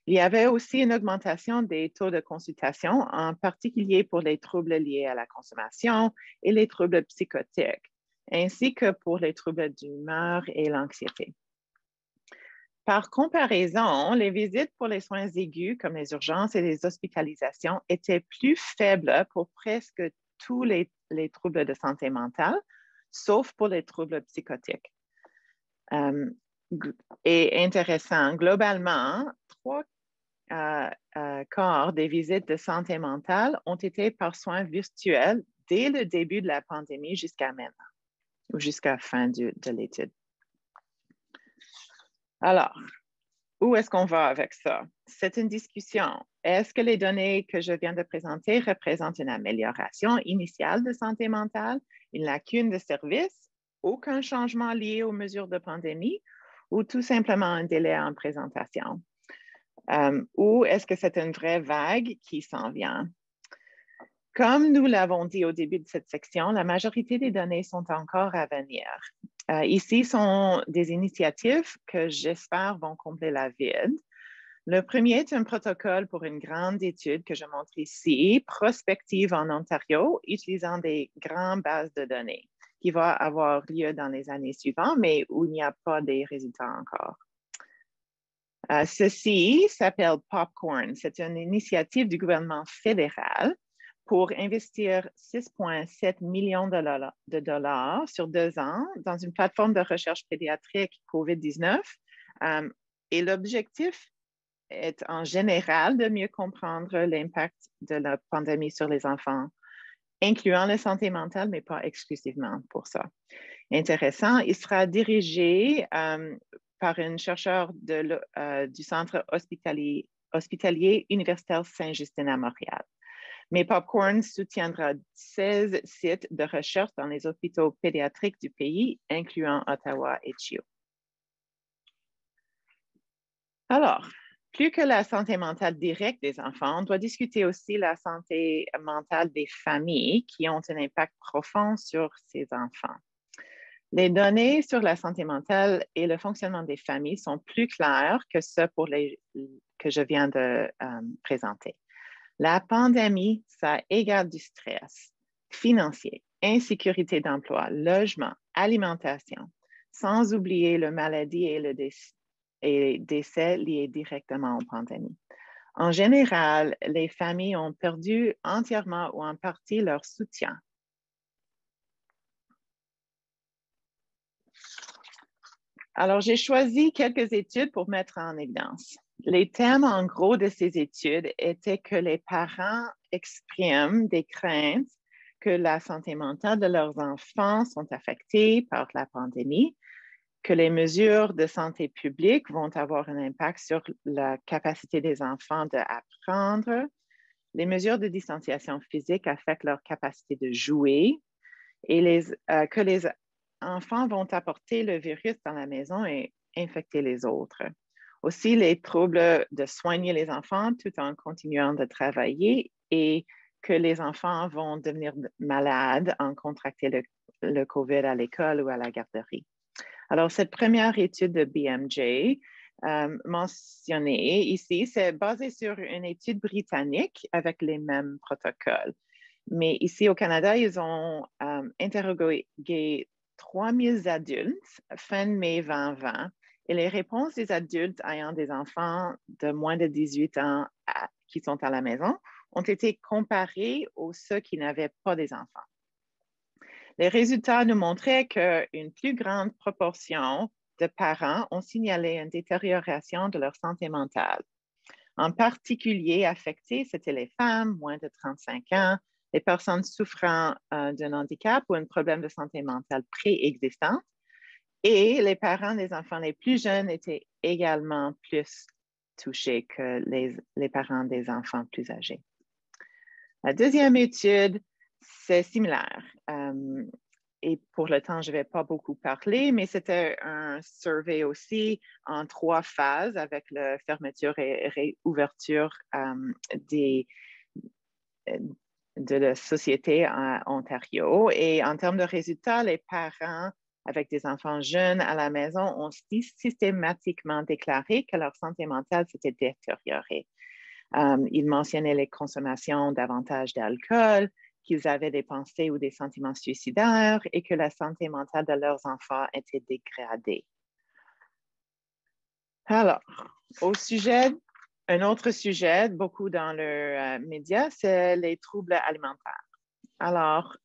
Il y avait aussi une augmentation des taux de consultation, en particulier pour les troubles liés à la consommation et les troubles psychotiques, ainsi que pour les troubles d'humeur et l'anxiété. Par comparaison, les visites pour les soins aigus, comme les urgences et les hospitalisations, étaient plus faibles pour presque tous les troubles de santé mentale, sauf pour les troubles psychotiques. Et intéressant, globalement, 3 quarts des visites de santé mentale ont été par soins virtuels dès le début de la pandémie jusqu'à maintenant, ou jusqu'à la fin de l'étude. Alors, où est-ce qu'on va avec ça? C'est une discussion. Est-ce que les données que je viens de présenter représentent une amélioration initiale de santé mentale, une lacune de service, aucun changement lié aux mesures de pandémie, ou tout simplement un délai en présentation? Ou est-ce que c'est une vraie vague qui s'en vient? Comme nous l'avons dit au début de cette section, la majorité des données sont encore à venir. Ici sont des initiatives que j'espère vont combler la vide. Le premier est un protocole pour une grande étude que je montre ici, prospective en Ontario, utilisant des grandes bases de données, qui va avoir lieu dans les années suivantes, mais où il n'y a pas des résultats encore. Ceci s'appelle Popcorn. C'est une initiative du gouvernement fédéral pour investir 6,7 millions de dollars sur 2 ans dans une plateforme de recherche pédiatrique COVID-19. Et l'objectif est en général de mieux comprendre l'impact de la pandémie sur les enfants, incluant la santé mentale, mais pas exclusivement pour ça. Intéressant, il sera dirigé par une chercheure du Centre hospitalier universitaire Saint-Justin à Montréal. Mais Popcorn soutiendra 16 sites de recherche dans les hôpitaux pédiatriques du pays, incluant Ottawa et Chio. Alors, plus que la santé mentale directe des enfants, on doit discuter aussi la santé mentale des familles qui ont un impact profond sur ces enfants. Les données sur la santé mentale et le fonctionnement des familles sont plus claires que ceux que je viens de présenter. La pandémie, ça égale du stress financier, insécurité d'emploi, logement, alimentation, sans oublier la maladie et les décès liés directement aux pandémies. En général, les familles ont perdu entièrement ou en partie leur soutien. Alors, j'ai choisi quelques études pour mettre en évidence. Les thèmes, en gros, de ces études étaient que les parents expriment des craintes que la santé mentale de leurs enfants sont affectées par la pandémie, que les mesures de santé publique vont avoir un impact sur la capacité des enfants d'apprendre, les mesures de distanciation physique affectent leur capacité de jouer et que les enfants vont apporter le virus dans la maison et infecter les autres. Aussi, les troubles de soigner les enfants tout en continuant de travailler et que les enfants vont devenir malades en contractant le COVID à l'école ou à la garderie. Alors, cette première étude de BMJ mentionnée ici, c'est basé sur une étude britannique avec les mêmes protocoles. Mais ici au Canada, ils ont interrogé 3000 adultes fin mai 2020 et les réponses des adultes ayant des enfants de moins de 18 ans qui sont à la maison ont été comparées aux ceux qui n'avaient pas des enfants. Les résultats nous montraient qu'une plus grande proportion de parents ont signalé une détérioration de leur santé mentale. En particulier affectées, c'était les femmes, moins de 35 ans, les personnes souffrant d'un handicap ou un problème de santé mentale préexistant, et les parents des enfants les plus jeunes étaient également plus touchés que les parents des enfants plus âgés. La deuxième étude, c'est similaire. Et pour le temps, je ne vais pas beaucoup parler, mais c'était un survey aussi en 3 phases avec la fermeture et réouverture de la société en Ontario. Et en termes de résultats, les parents avec des enfants jeunes à la maison ont systématiquement déclaré que leur santé mentale s'était détériorée. Ils mentionnaient les consommations davantage d'alcool, qu'ils avaient des pensées ou des sentiments suicidaires et que la santé mentale de leurs enfants était dégradée. Alors, un autre sujet, beaucoup dans le média, c'est les troubles alimentaires. Alors,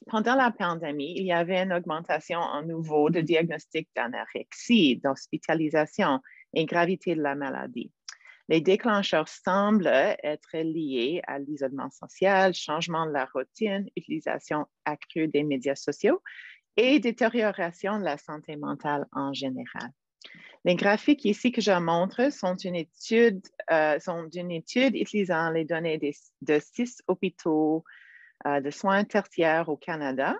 pendant la pandémie, il y avait une augmentation en nouveau de diagnostics d'anorexie, d'hospitalisation et gravité de la maladie. Les déclencheurs semblent être liés à l'isolement social, changement de la routine, utilisation accrue des médias sociaux et détérioration de la santé mentale en général. Les graphiques ici que je montre sont d'une étude utilisant les données de 6 hôpitaux de soins tertiaires au Canada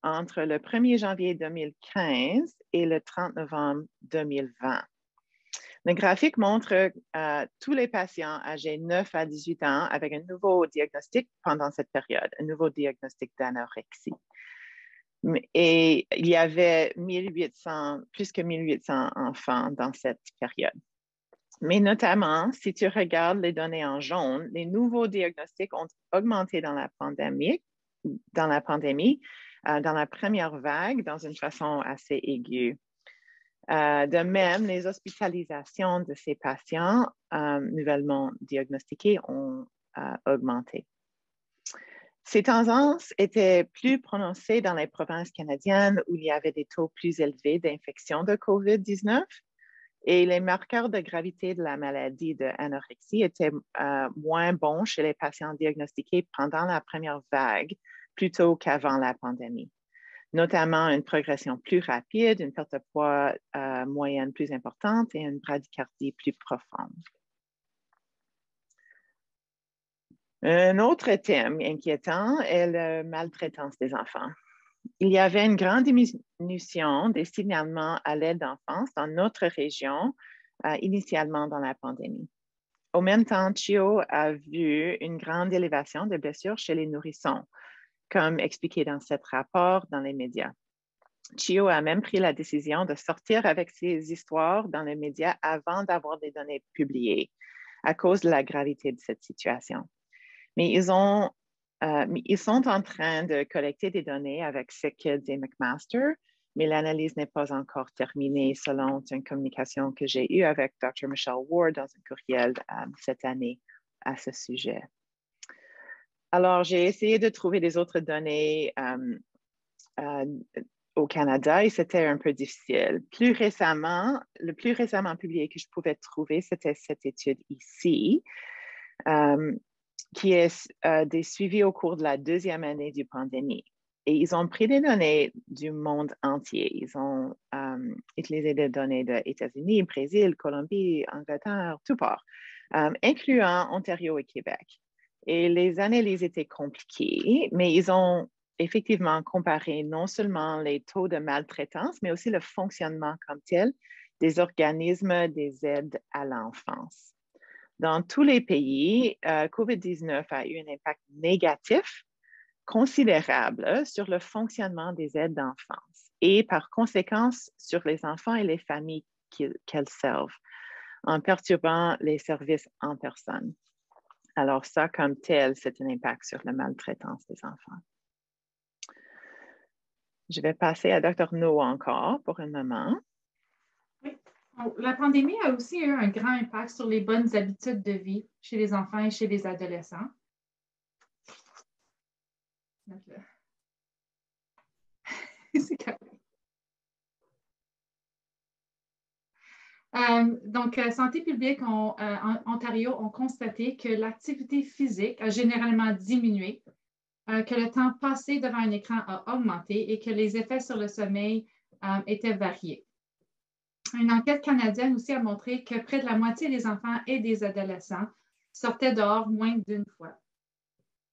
entre le 1er janvier 2015 et le 30 novembre 2020. Le graphique montre tous les patients âgés 9 à 18 ans avec un nouveau diagnostic pendant cette période, un nouveau diagnostic d'anorexie. Et il y avait plus que 1800 enfants dans cette période. Mais notamment, si tu regardes les données en jaune, les nouveaux diagnostics ont augmenté dans la pandémie, dans la première vague, dans une façon assez aiguë. De même, les hospitalisations de ces patients nouvellement diagnostiqués ont augmenté. Ces tendances étaient plus prononcées dans les provinces canadiennes où il y avait des taux plus élevés d'infection de COVID-19 et les marqueurs de gravité de la maladie de anorexie étaient moins bons chez les patients diagnostiqués pendant la première vague plutôt qu'avant la pandémie, notamment une progression plus rapide, une perte de poids moyenne plus importante et une bradycardie plus profonde. Un autre thème inquiétant est la maltraitance des enfants. Il y avait une grande diminution des signalements à l'aide d'enfance dans notre région, initialement dans la pandémie. Au même temps, CHIO a vu une grande élévation des blessures chez les nourrissons, comme expliqué dans ce rapport dans les médias. CHIO a même pris la décision de sortir avec ces histoires dans les médias avant d'avoir des données publiées à cause de la gravité de cette situation. Mais ils sont en train de collecter des données avec SickKids et McMaster, mais l'analyse n'est pas encore terminée selon une communication que j'ai eue avec Dr. Michelle Ward dans un courriel cette année à ce sujet. Alors, j'ai essayé de trouver des autres données au Canada et c'était un peu difficile. Le plus récemment publié que je pouvais trouver, c'était cette étude ici, qui est des suivis au cours de la deuxième année du pandémie. Et ils ont pris des données du monde entier. Ils ont utilisé des données des États-Unis, Brésil, Colombie, Angleterre, tout part, incluant Ontario et Québec. Et les analyses étaient compliquées, mais ils ont effectivement comparé non seulement les taux de maltraitance, mais aussi le fonctionnement comme tel des organismes des aides à l'enfance. Dans tous les pays, COVID-19 a eu un impact négatif considérable sur le fonctionnement des aides d'enfance et par conséquence sur les enfants et les familles qu'elles servent, en perturbant les services en personne. Alors ça, comme tel, c'est un impact sur la maltraitance des enfants. Je vais passer à Dr. No encore pour un moment. Oui. La pandémie a aussi eu un grand impact sur les bonnes habitudes de vie chez les enfants et chez les adolescents. C'est donc, Santé publique en Ontario ont constaté que l'activité physique a généralement diminué, que le temps passé devant un écran a augmenté et que les effets sur le sommeil étaient variés. Une enquête canadienne aussi a montré que près de la moitié des enfants et des adolescents sortaient dehors moins d'une fois.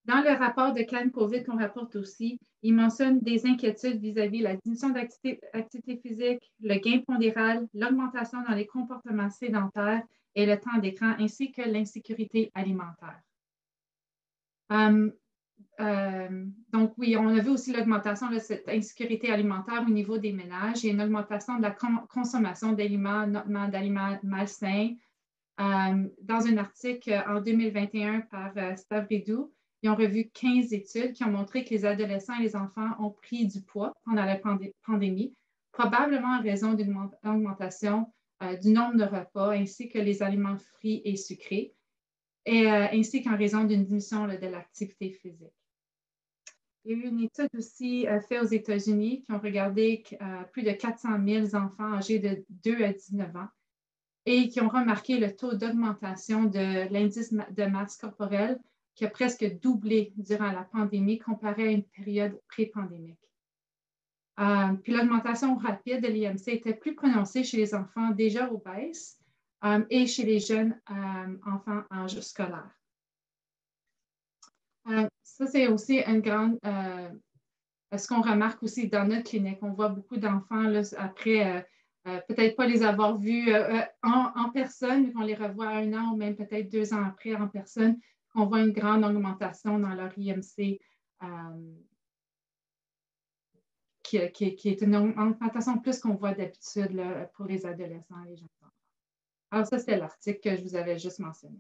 Dans le rapport de Can COVID qu'on rapporte aussi, il mentionne des inquiétudes vis-à-vis de la diminution d'activité physique, le gain pondéral, l'augmentation dans les comportements sédentaires et le temps d'écran, ainsi que l'insécurité alimentaire. Donc oui, on a vu aussi l'augmentation de cette insécurité alimentaire au niveau des ménages et une augmentation de la consommation d'aliments, notamment d'aliments malsains. Dans un article en 2021 par Stavridou, ils ont revu 15 études qui ont montré que les adolescents et les enfants ont pris du poids pendant la pandémie, probablement en raison d'une augmentation du nombre de repas ainsi que les aliments frits et sucrés, et ainsi qu'en raison d'une diminution de l'activité physique. Il y a eu une étude aussi faite aux États-Unis qui ont regardé plus de 400 000 enfants âgés de 2 à 19 ans et qui ont remarqué le taux d'augmentation de l'indice de masse corporelle qui a presque doublé durant la pandémie comparé à une période pré-pandémique. Puis l'augmentation rapide de l'IMC était plus prononcée chez les enfants déjà obèses et chez les jeunes enfants en âge scolaire. Ça, c'est aussi une grande... ce qu'on remarque aussi dans notre clinique. On voit beaucoup d'enfants après... peut-être pas les avoir vus en personne, mais qu'on les revoit 1 an ou même peut-être 2 ans après en personne, qu'on voit une grande augmentation dans leur IMC qui est une augmentation plus qu'on voit d'habitude pour les adolescents et les jeunes enfants. Alors ça, c'est l'article que je vous avais juste mentionné.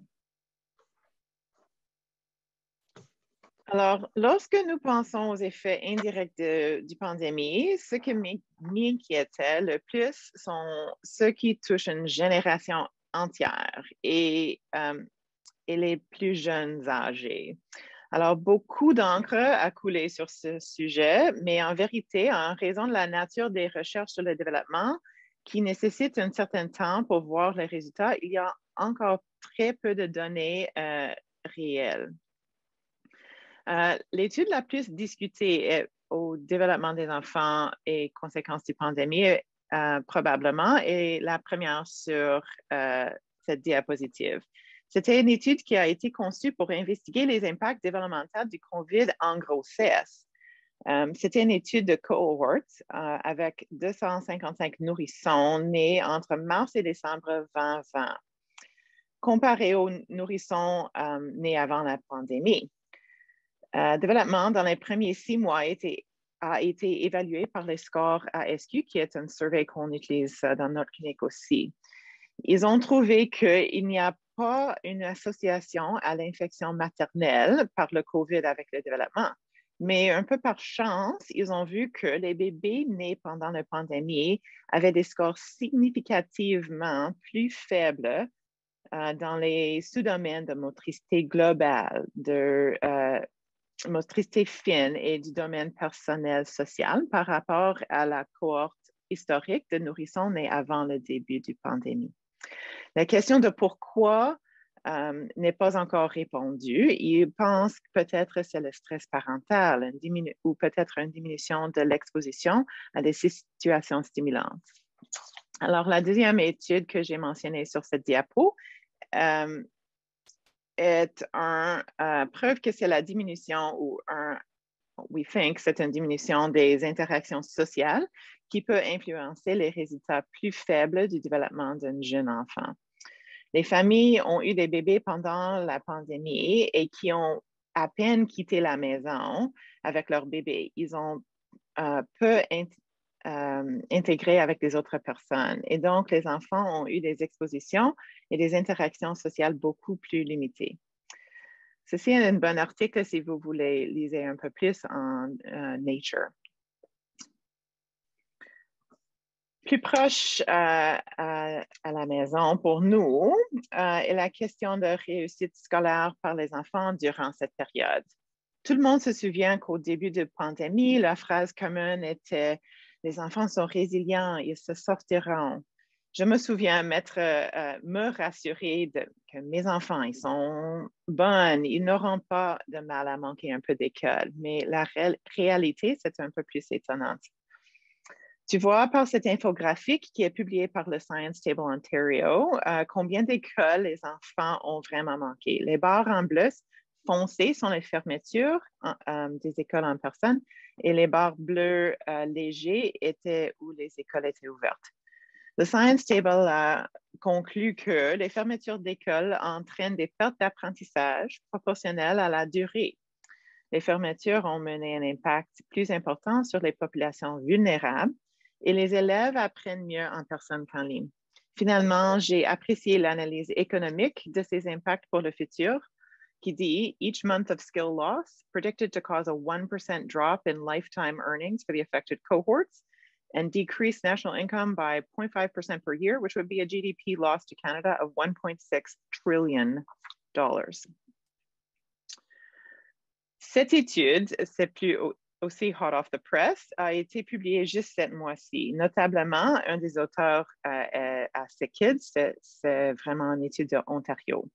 Alors, lorsque nous pensons aux effets indirects du pandémie, ce qui m'inquiétait le plus sont ceux qui touchent une génération entière et les plus jeunes âgés. Alors, beaucoup d'encre a coulé sur ce sujet, mais en vérité, en raison de la nature des recherches sur le développement qui nécessitent un certain temps pour voir les résultats, il y a encore très peu de données réelles. L'étude la plus discutée au développement des enfants et conséquences du pandémie, probablement, est la première sur cette diapositive. C'était une étude qui a été conçue pour investiguer les impacts développementaux du COVID en grossesse. C'était une étude de cohort avec 255 nourrissons nés entre mars et décembre 2020, comparé aux nourrissons nés avant la pandémie. Développement dans les premiers 6 mois a été évalué par les scores ASQ, qui est un survey qu'on utilise dans notre clinique aussi. Ils ont trouvé qu'il n'y a pas une association à l'infection maternelle par le COVID avec le développement. Mais un peu par chance, ils ont vu que les bébés nés pendant la pandémie avaient des scores significativement plus faibles dans les sous-domaines de motricité globale, de motricité fine et du domaine personnel social par rapport à la cohorte historique de nourrissons nés avant le début de la pandémie. La question de pourquoi n'est pas encore répondue. Ils pensent que peut-être c'est le stress parental ou peut-être une diminution de l'exposition à des situations stimulantes. Alors, la deuxième étude que j'ai mentionnée sur cette diapo est une preuve que c'est la diminution ou we think c'est une diminution des interactions sociales qui peut influencer les résultats plus faibles du développement d'un jeune enfant. Les familles ont eu des bébés pendant la pandémie et qui ont à peine quitté la maison avec leur bébé. Ils ont peu intégré avec les autres personnes. Et donc, les enfants ont eu des expositions et des interactions sociales beaucoup plus limitées. Ceci est un bon article si vous voulez lire un peu plus en Nature. Plus proche à la maison pour nous est la question de réussite scolaire par les enfants durant cette période. Tout le monde se souvient qu'au début de la pandémie, la phrase commune était « les enfants sont résilients, ils se sortiront ». Je me souviens me rassurer que mes enfants, ils sont bons, ils n'auront pas de mal à manquer un peu d'école. Mais la réalité, c'est un peu plus étonnante. Tu vois par cette infographique qui est publiée par le Science Table Ontario, combien d'écoles les enfants ont vraiment manqué. Les barres en bleu foncé sont les fermetures des écoles en personne et les barres bleues légers étaient où les écoles étaient ouvertes. Le Science Table conclut que les fermetures d'écoles entraînent des pertes d'apprentissage proportionnelles à la durée. Les fermetures ont mené un impact plus important sur les populations vulnérables et les élèves apprennent mieux en personne qu'en ligne. Finalement, j'ai apprécié l'analyse économique de ces impacts pour le futur qui dit « Each month of skill loss predicted to cause a 1% drop in lifetime earnings for the affected cohorts and decrease national income by 0.5% per year, which would be a GDP loss to Canada of $1.6 trillion. » Cette étude, c'est plus aussi hot off the press, a été publiée juste cette mois-ci. Notablement, un des auteurs à CKID, c'est vraiment une étude de Ontario.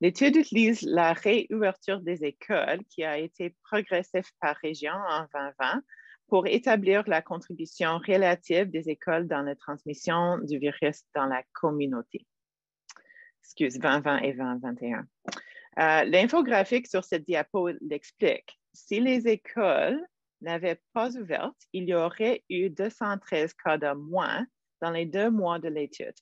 L'étude utilise la réouverture des écoles qui a été progressive par région en 2020 pour établir la contribution relative des écoles dans la transmission du virus dans la communauté. 2020 et 2021. L'infographique sur cette diapo l'explique. Si les écoles n'avaient pas ouvert, il y aurait eu 213 cas de moins dans les 2 mois de l'étude.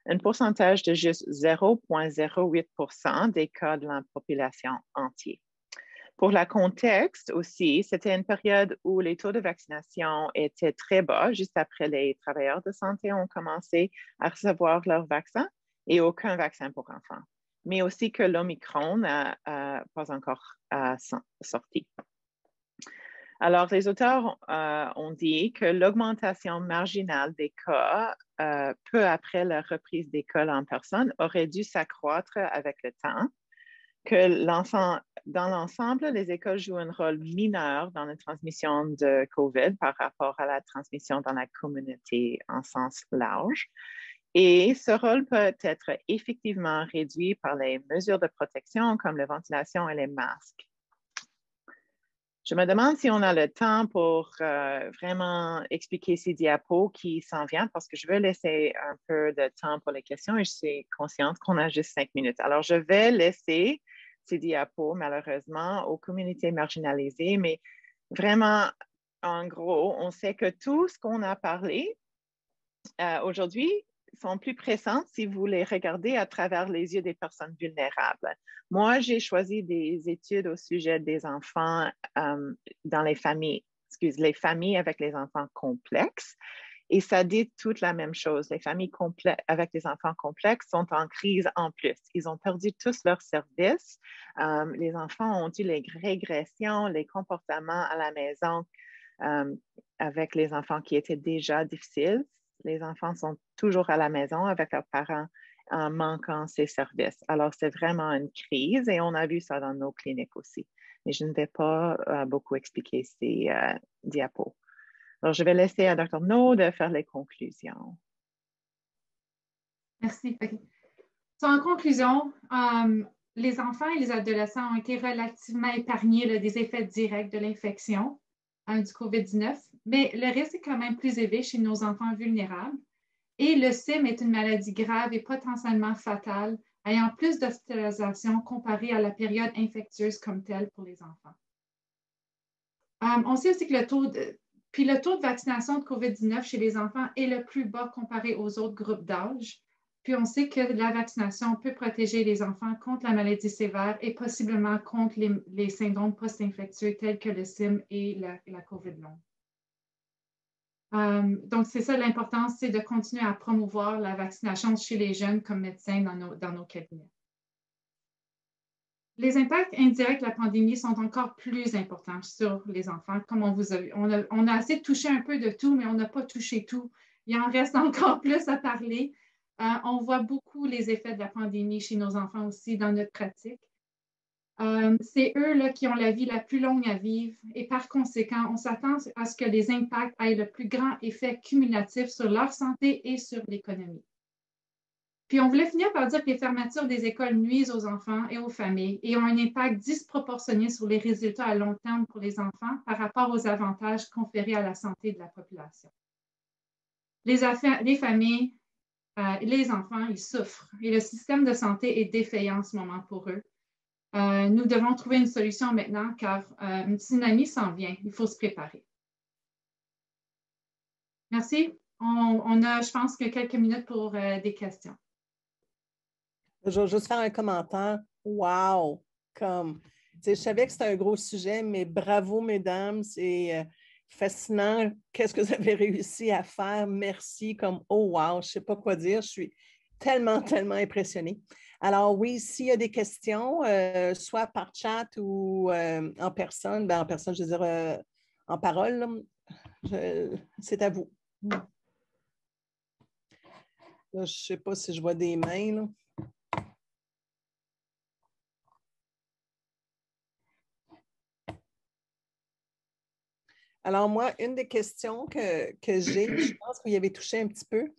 Un pourcentage de juste 0,08% des cas de la population entière. Pour le contexte aussi, c'était une période où les taux de vaccination étaient très bas, juste après les travailleurs de santé ont commencé à recevoir leur vaccin et aucun vaccin pour enfants. Mais aussi que l'Omicron n'a pas encore sorti. Alors, les auteurs ont dit que l'augmentation marginale des cas peu après la reprise d'école en personne aurait dû s'accroître avec le temps, que dans l'ensemble, les écoles jouent un rôle mineur dans la transmission de COVID par rapport à la transmission dans la communauté en sens large. Et ce rôle peut être effectivement réduit par les mesures de protection comme la ventilation et les masques. Je me demande si on a le temps pour vraiment expliquer ces diapos qui s'en viennent parce que je veux laisser un peu de temps pour les questions et je suis consciente qu'on a juste 5 minutes. Alors, je vais laisser ces diapos, malheureusement, aux communautés marginalisées, mais vraiment, en gros, on sait que tout ce qu'on a parlé aujourd'hui sont plus présentes si vous les regardez à travers les yeux des personnes vulnérables. Moi, j'ai choisi des études au sujet des enfants dans les familles avec les enfants complexes. Et ça dit toute la même chose. Les familles avec des enfants complexes sont en crise en plus. Ils ont perdu tous leurs services. Les enfants ont eu les régressions, les comportements à la maison avec les enfants qui étaient déjà difficiles. Les enfants sont toujours à la maison avec leurs parents en manquant ces services. Alors, c'est vraiment une crise et on a vu ça dans nos cliniques aussi. Mais je ne vais pas beaucoup expliquer ces diapos. Alors, je vais laisser à Dr. No de faire les conclusions. Merci. Okay. En conclusion, les enfants et les adolescents ont été relativement épargnés là, des effets directs de l'infection du COVID-19, mais le risque est quand même plus élevé chez nos enfants vulnérables. Et le CIM est une maladie grave et potentiellement fatale, ayant plus d'hospitalisation comparée à la période infectieuse comme telle pour les enfants. On sait aussi que le taux de vaccination de COVID-19 chez les enfants est le plus bas comparé aux autres groupes d'âge. Puis on sait que la vaccination peut protéger les enfants contre la maladie sévère et possiblement contre les syndromes post-infectieux tels que le CIM et la COVID longue. Donc, c'est ça l'importance, c'est de continuer à promouvoir la vaccination chez les jeunes comme médecins dans nos cabinets. Les impacts indirects de la pandémie sont encore plus importants sur les enfants. Comme on a assez touché un peu de tout, mais on n'a pas touché tout. Il en reste encore plus à parler. On voit beaucoup les effets de la pandémie chez nos enfants aussi dans notre pratique. C'est eux là, qui ont la vie la plus longue à vivre et par conséquent, on s'attend à ce que les impacts aient le plus grand effet cumulatif sur leur santé et sur l'économie. Puis on voulait finir par dire que les fermetures des écoles nuisent aux enfants et aux familles et ont un impact disproportionné sur les résultats à long terme pour les enfants par rapport aux avantages conférés à la santé de la population. Les familles, les enfants, ils souffrent et le système de santé est défaillant en ce moment pour eux. Nous devons trouver une solution maintenant car une tsunami s'en vient. Il faut se préparer. Merci. On a, je pense, que quelques minutes pour des questions. Je vais juste faire un commentaire. Wow! Je savais que c'était un gros sujet, mais bravo, mesdames. C'est fascinant. Qu'est-ce que vous avez réussi à faire? Merci. Oh wow! Je ne sais pas quoi dire. Je suis tellement, tellement impressionnée. Alors oui, s'il y a des questions, soit par chat ou en personne, en personne, je veux dire en parole, c'est à vous. Là, je ne sais pas si je vois des mains. Là. Alors moi, une des questions que j'ai, je pense que vous y avez touché un petit peu,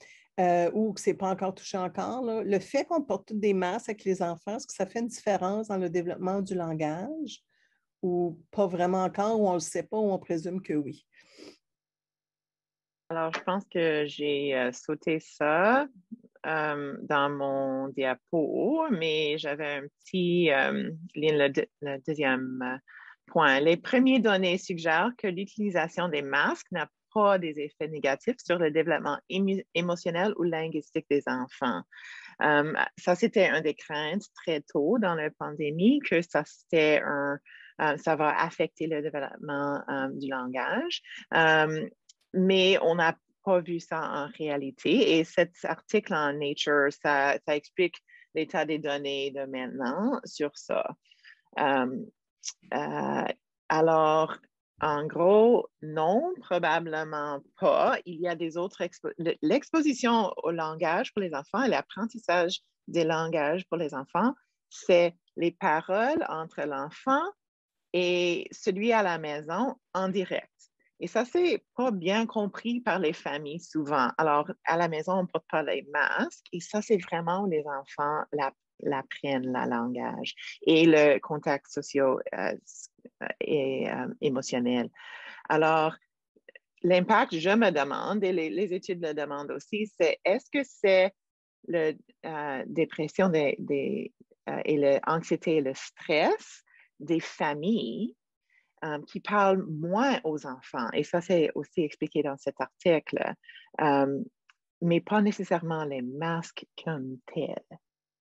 ou que ce n'est pas encore touché encore, là, le fait qu'on porte tous des masques avec les enfants, est-ce que ça fait une différence dans le développement du langage ou pas vraiment encore, ou on ne le sait pas, ou on présume que oui? Alors, je pense que j'ai sauté ça dans mon diapo, mais j'avais un petit le deuxième point. Les premières données suggèrent que l'utilisation des masques n'a pas des effets négatifs sur le développement émotionnel ou linguistique des enfants. Ça, c'était un des craintes très tôt dans la pandémie, que ça va affecter le développement du langage. Mais on n'a pas vu ça en réalité. Et cet article en Nature, ça explique l'état des données de maintenant sur ça. Alors, en gros, non, probablement pas. Il y a des autres l'exposition au langage pour les enfants et l'apprentissage des langages pour les enfants, c'est les paroles entre l'enfant et celui à la maison en direct. Et ça, c'est pas bien compris par les familles souvent. Alors, à la maison, on ne porte pas les masques et ça, c'est vraiment où les enfants l'apprennent, le langage et le contact social et émotionnel. Alors, l'impact, je me demande, et les études le demandent aussi, c'est est-ce que c'est la dépression et l'anxiété et le stress des familles qui parlent moins aux enfants. Et ça, c'est aussi expliqué dans cet article, mais pas nécessairement les masques comme tels.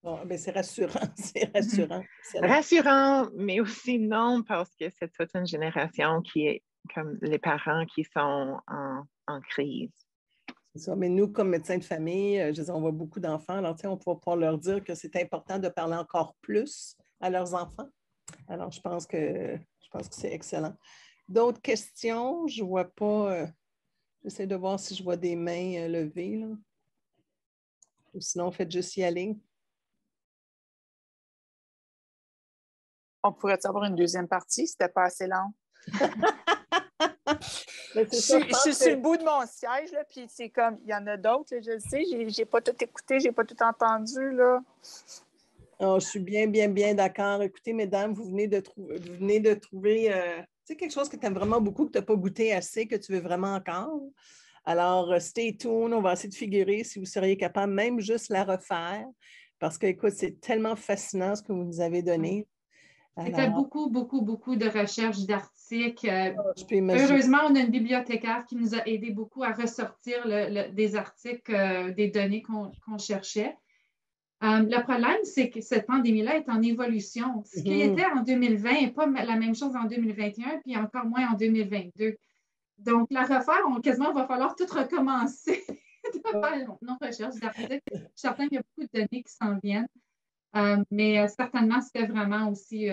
Bon, ben c'est rassurant, c'est rassurant. Rassurant, mais aussi non, parce que c'est toute une génération qui est comme les parents qui sont en crise. C'est ça. Mais nous, comme médecins de famille, je veux dire, on voit beaucoup d'enfants. Alors, on va pouvoir leur dire que c'est important de parler encore plus à leurs enfants. Alors, je pense que c'est excellent. D'autres questions? Je ne vois pas. J'essaie de voir si je vois des mains levées. Là. Ou sinon, faites juste y aller. On pourrait avoir une deuxième partie? C'était pas assez long. Je suis sur le bout de mon siège, là, puis c'est comme, il y en a d'autres, là, je le sais, j'ai pas tout écouté, j'ai pas tout entendu, là. Oh, je suis bien, bien, bien d'accord. Écoutez, mesdames, vous venez de trouver quelque chose que tu aimes vraiment beaucoup, que tu n'as pas goûté assez, que tu veux vraiment encore. Alors, stay tuned, on va essayer de figurer si vous seriez capable même juste la refaire, parce que, écoute, c'est tellement fascinant ce que vous nous avez donné. C'était beaucoup, beaucoup, beaucoup de recherches, d'articles. Je peux imaginer. Heureusement, on a une bibliothécaire qui nous a aidé beaucoup à ressortir des articles, des données qu'on cherchait. Le problème, c'est que cette pandémie-là est en évolution. Ce qui était en 2020 n'est pas la même chose en 2021, puis encore moins en 2022. Donc, la refaire, quasiment, va falloir tout recommencer de faire nos recherches d'articles. Je suis certaine qu'il y a beaucoup de données qui s'en viennent. Mais certainement, c'était vraiment aussi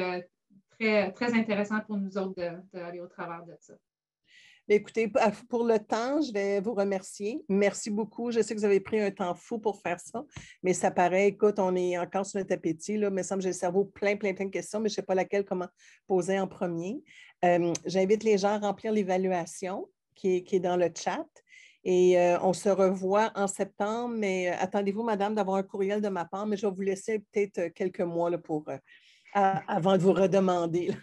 très, très intéressant pour nous autres d'aller au travers de ça. Écoutez, pour le temps, je vais vous remercier. Merci beaucoup. Je sais que vous avez pris un temps fou pour faire ça, mais ça paraît, écoute, on est encore sur notre appétit. Là, il me semble que j'ai le cerveau plein de questions, mais je ne sais pas laquelle, comment poser en premier. J'invite les gens à remplir l'évaluation qui est dans le chat. Et on se revoit en septembre, mais attendez-vous, madame, d'avoir un courriel de ma part, mais je vais vous laisser peut-être quelques mois là, avant de vous redemander.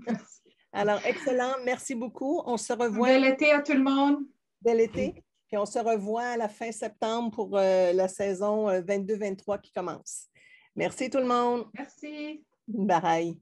Merci. Alors, excellent. Merci beaucoup. On se revoit. Bel été à tout le monde. Bel été. Puis on se revoit à la fin septembre pour la saison 22-23 qui commence. Merci tout le monde. Merci. Bye.